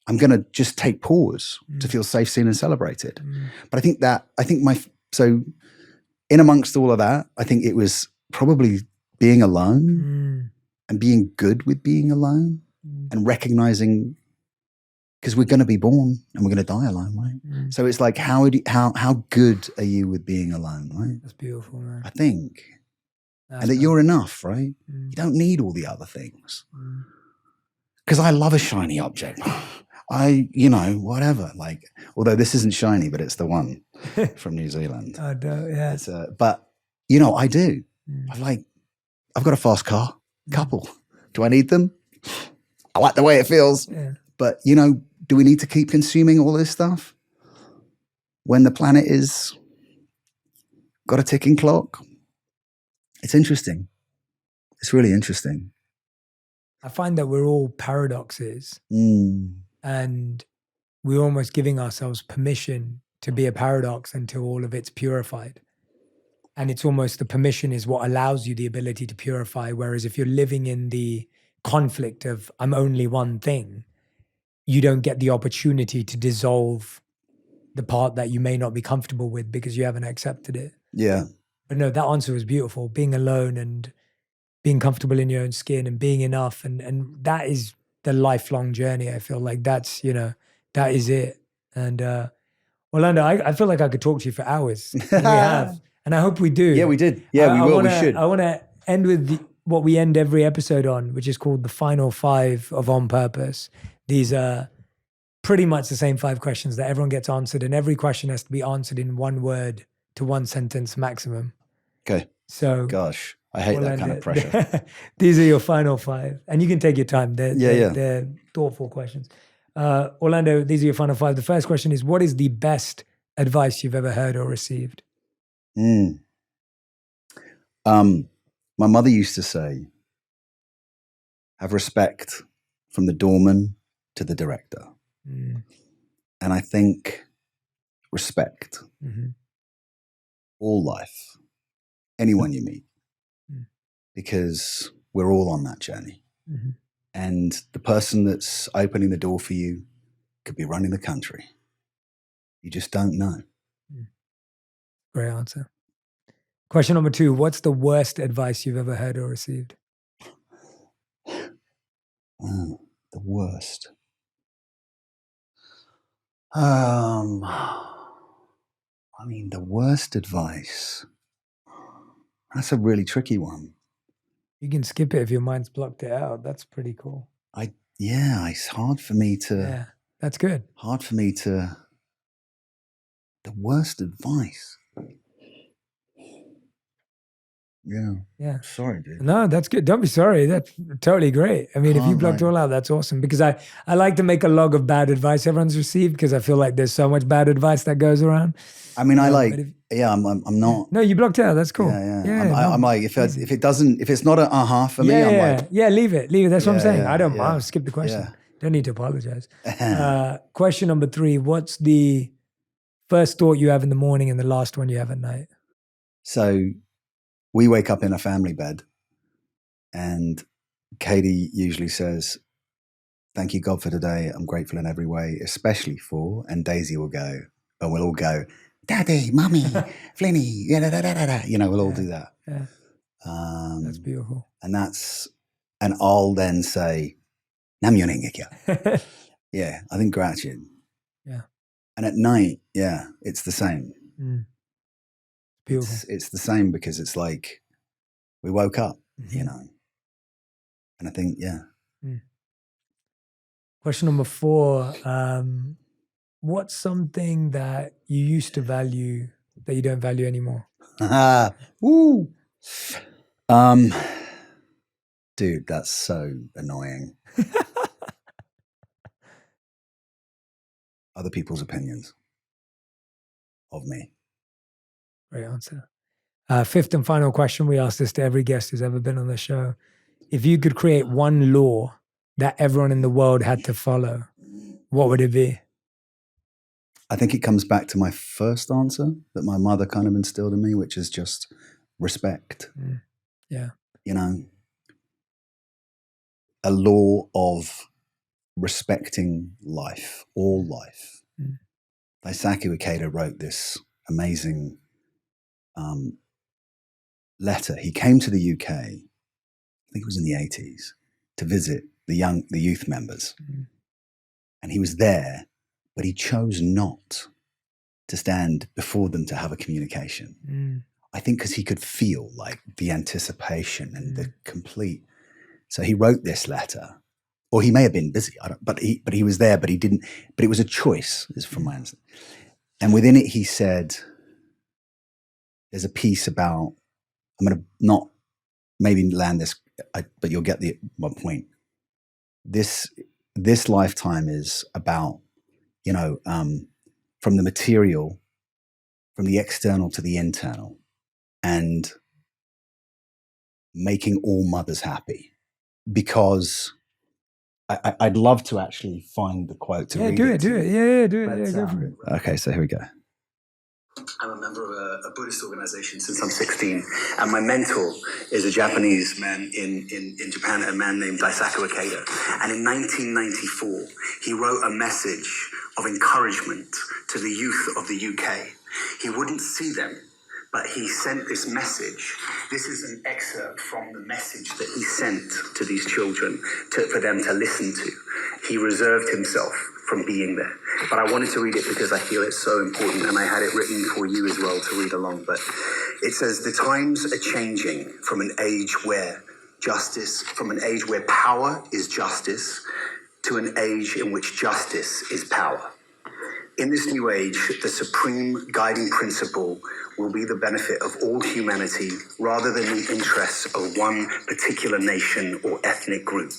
I'm going to just take pause to feel safe, seen, and celebrated. But so in amongst all of that, I think it was probably being alone and being good with being alone and recognizing, because we're going to be born and we're going to die alone, right? So it's like, how good are you with being alone, right? That's beautiful, man. I think. And that you're enough, right? You don't need all the other things. Because I love a shiny object. Whatever. Like, although this isn't shiny, but it's the one from New Zealand. I don't, yeah. But, you know, I do. I've got a fast car, couple. Do I need them? I like the way it feels. Yeah. But, you know, do we need to keep consuming all this stuff when the planet is got a ticking clock? It's interesting. It's really interesting. I find that we're all paradoxes and we're almost giving ourselves permission to be a paradox until all of it's purified. And it's almost the permission is what allows you the ability to purify. Whereas if you're living in the conflict of I'm only one thing, you don't get the opportunity to dissolve the part that you may not be comfortable with because you haven't accepted it. Yeah. But no, that answer was beautiful. Being alone and being comfortable in your own skin and being enough. And that is the lifelong journey. I feel like that's, you know, that is it. And Orlando, I feel like I could talk to you for hours. And we have. And I hope we do. Yeah, we did. Yeah, we will. We should. I want to end with what we end every episode on, which is called the final 5 of On Purpose. These are pretty much the same 5 questions that everyone gets answered. And every question has to be answered in 1 word to 1 sentence maximum. Okay. So, gosh, I hate that kind of pressure. These are your final 5. And you can take your time. They're thoughtful questions. Orlando, these are your final 5. The first question is, what is the best advice you've ever heard or received? My mother used to say, have respect from the doorman to the director. And I think respect all life, anyone you meet, because we're all on that journey. And the person that's opening the door for you could be running the country. You just don't know. Great answer. Question number 2, what's the worst advice you've ever heard or received? The worst. I mean, the worst advice. That's a really tricky one. You can skip it if your mind's blocked it out. That's pretty cool. It's hard for me to. Yeah, that's good. Hard for me to. The worst advice. Yeah. Sorry, dude. No, that's good. Don't be sorry. That's totally great. I mean, if you blocked it all out, that's awesome. Because I like to make a log of bad advice everyone's received because I feel like there's so much bad advice that goes around. I mean, I'm not. No, you blocked it out. That's cool. Yeah. I'm like, if it's not a for me, I'm like. Yeah, leave it. That's what I'm saying. I don't mind. Yeah. Skip the question. Yeah. Don't need to apologize. Question number 3, what's the first thought you have in the morning and the last one you have at night? So we wake up in a family bed and Katie usually says, thank you, God, for today. I'm grateful in every way, especially for, and Daisy will go, and we'll all go, Daddy, Mummy, Flinny, we'll all do that. Yeah. That's beautiful. And I'll then say, Namyoning. Yeah, I think gratitude. Yeah. And at night, it's the same. Beautiful. It's the same because it's like we woke up, and I think, Question number 4, what's something that you used to value that you don't value anymore? Dude, that's so annoying. Other people's opinions of me. Great answer. 5th and final question. We ask this to every guest who's ever been on the show. If you could create one law that everyone in the world had to follow, what would it be? I think it comes back to my first answer that my mother kind of instilled in me, which is just respect. Yeah. A law of respecting life, all life. Daisaku Ikeda wrote this amazing letter. He came to the UK, I think it was in the 80s, to visit the youth members. And he was there, but he chose not to stand before them to have a communication. I think because he could feel like the anticipation and the complete. So he wrote this letter, or he may have been busy. But he was there, but he didn't. But it was a choice, is from my understanding. And within it, he said, "There's a piece about." I'm going to not maybe land this, but you'll get my point. This lifetime is about, from the material, from the external to the internal, and making all mothers happy. Because I'd love to actually find the quote to read do it. it. Yeah, do it. Go for it. Okay, so here we go. I'm a member of a Buddhist organization since I'm 16, and my mentor is a Japanese man in Japan, a man named Daisaku Ikeda. And in 1994, he wrote a message of encouragement to the youth of the UK. He wouldn't see them, but he sent this message. This is an excerpt from the message that he sent to these children for them to listen to. He reserved himself from being there. But I wanted to read it because I feel it's so important, and I had it written for you as well to read along. But it says, the times are changing from an age where power is justice, to an age in which justice is power. In this new age, the supreme guiding principle will be the benefit of all humanity rather than the interests of one particular nation or ethnic group.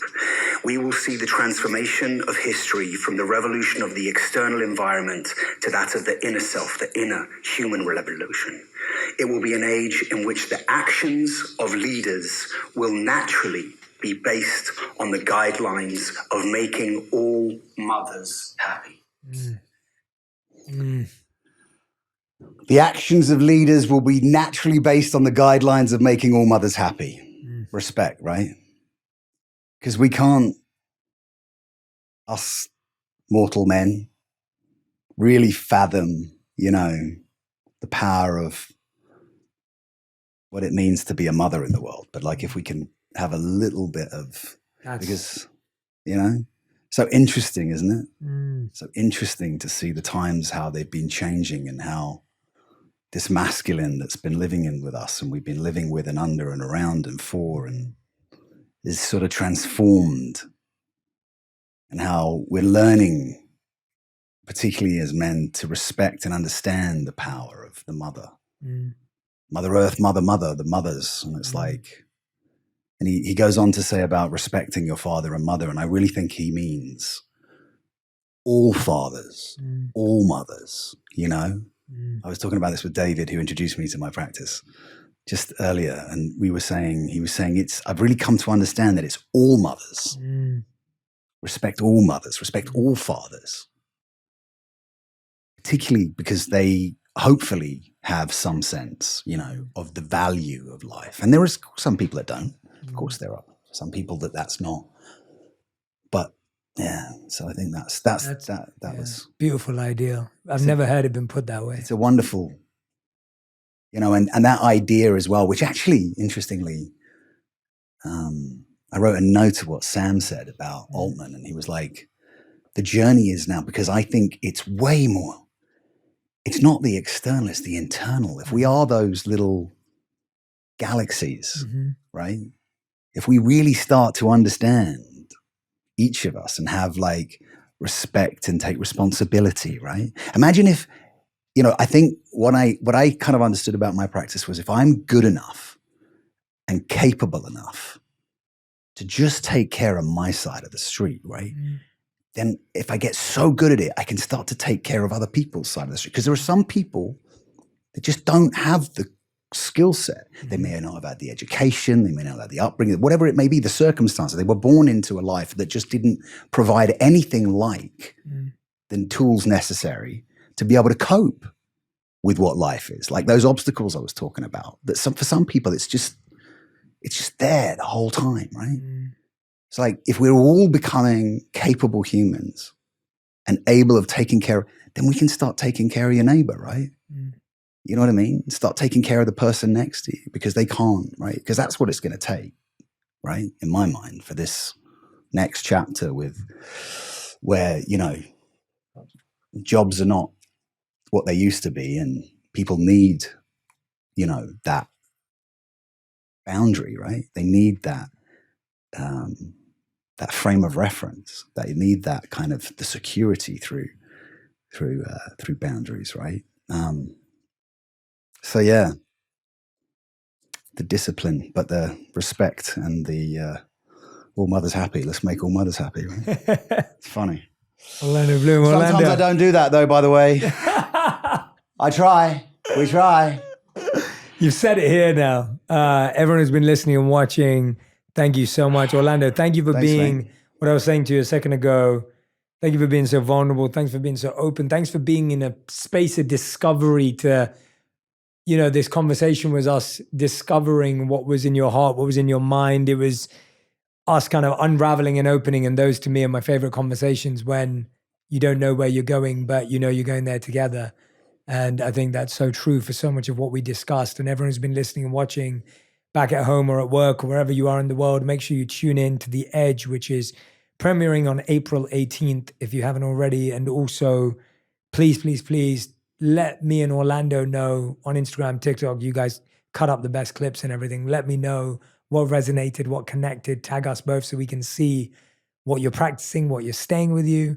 We will see the transformation of history from the revolution of the external environment to that of the inner self, the inner human revolution. It will be an age in which the actions of leaders will naturally be based on the guidelines of making all mothers happy. The actions of leaders will be naturally based on the guidelines of making all mothers happy. Respect, right? Because we can't, us mortal men, really fathom, the power of what it means to be a mother in the world. But like if we can have a little bit of, because, so interesting, isn't it? So interesting to see the times, how they've been changing and how this masculine that's been living in with us and we've been living with and under and around and for and is sort of transformed, and how we're learning, particularly as men, to respect and understand the power of the mother. Mother Earth, Mother, the mothers. And it's like, and he goes on to say about respecting your father and mother. And I really think he means all fathers, all mothers, I was talking about this with David, who introduced me to my practice just earlier. And he was saying, I've really come to understand that it's all mothers. Respect all mothers, respect all fathers, particularly because they hopefully have some sense, of the value of life. And there are some people that don't. Of course, there are some people that's not. But yeah, so I think that was beautiful idea. I've never heard it been put that way. It's a wonderful, and that idea as well, which actually, interestingly, I wrote a note of what Sam said about Altman, and he was like, the journey is now, because I think it's way more, it's not the external, it's the internal. If we are those little galaxies, right? If we really start to understand each of us and have like respect and take responsibility, right? Imagine if, I think what I kind of understood about my practice was, if I'm good enough and capable enough to just take care of my side of the street, right? Then if I get so good at it, I can start to take care of other people's side of the street. Because there are some people that just don't have the skill set. They may not have had the education, they may not have had the upbringing, whatever it may be, the circumstances. They were born into a life that just didn't provide anything like the tools necessary to be able to cope with what life is. Like those obstacles I was talking about, that for some people, it's just there the whole time, right? It's like, if we're all becoming capable humans and able of taking care, then we can start taking care of your neighbor, right? You know what I mean? Start taking care of the person next to you, because they can't, right? Because that's what it's going to take, right? In my mind, for this next chapter where, jobs are not what they used to be, and people need, that boundary, right? They need that, that frame of reference. They need that kind of the security through boundaries, right? So yeah, the discipline, but the respect and the all mothers happy. Let's make all mothers happy, right? It's funny. Orlando Bloom, Sometimes I don't do that though, by the way. I try. We try. You've said it here now. Everyone who's been listening and watching, thank you so much. Orlando, thank you for being what I was saying to you a second ago. Thank you for being so vulnerable. Thanks for being so open. Thanks for being in a space of discovery to, this conversation was us discovering what was in your heart, what was in your mind. It was us kind of unraveling and opening. And those to me are my favorite conversations, when you don't know where you're going, but you're going there together. And I think that's so true for so much of what we discussed. And everyone who's been listening and watching back at home or at work or wherever you are in the world, make sure you tune in to The Edge, which is premiering on April 18th, if you haven't already. And also, please, please, please let me and Orlando know on Instagram, TikTok. You guys cut up the best clips and everything. Let me know what resonated, what connected. Tag us both so we can see what you're practicing, what you're staying with you.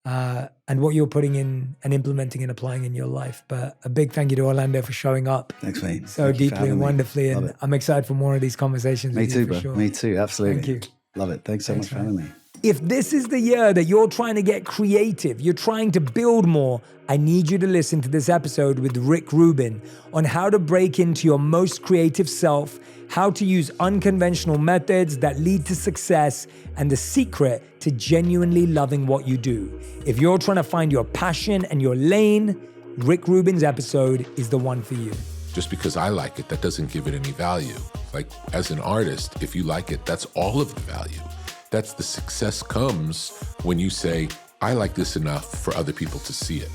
and what you're putting in and implementing and applying in your life. But a big thank you to Orlando for showing up Thanks, mate. so Thank you for deeply having and me. wonderfully. Love And it. I'm excited for more of these conversations Me with too, you for bro. sure. Me too. Absolutely. Thank you. Love it. Thanks so much for having me. If this is the year that you're trying to get creative, you're trying to build more, I need you to listen to this episode with Rick Rubin on how to break into your most creative self, how to use unconventional methods that lead to success, and the secret to genuinely loving what you do. If you're trying to find your passion and your lane, Rick Rubin's episode is the one for you. Just because I like it, that doesn't give it any value. Like, as an artist, if you like it, that's all of the value. That's the success comes when you say, I like this enough for other people to see it.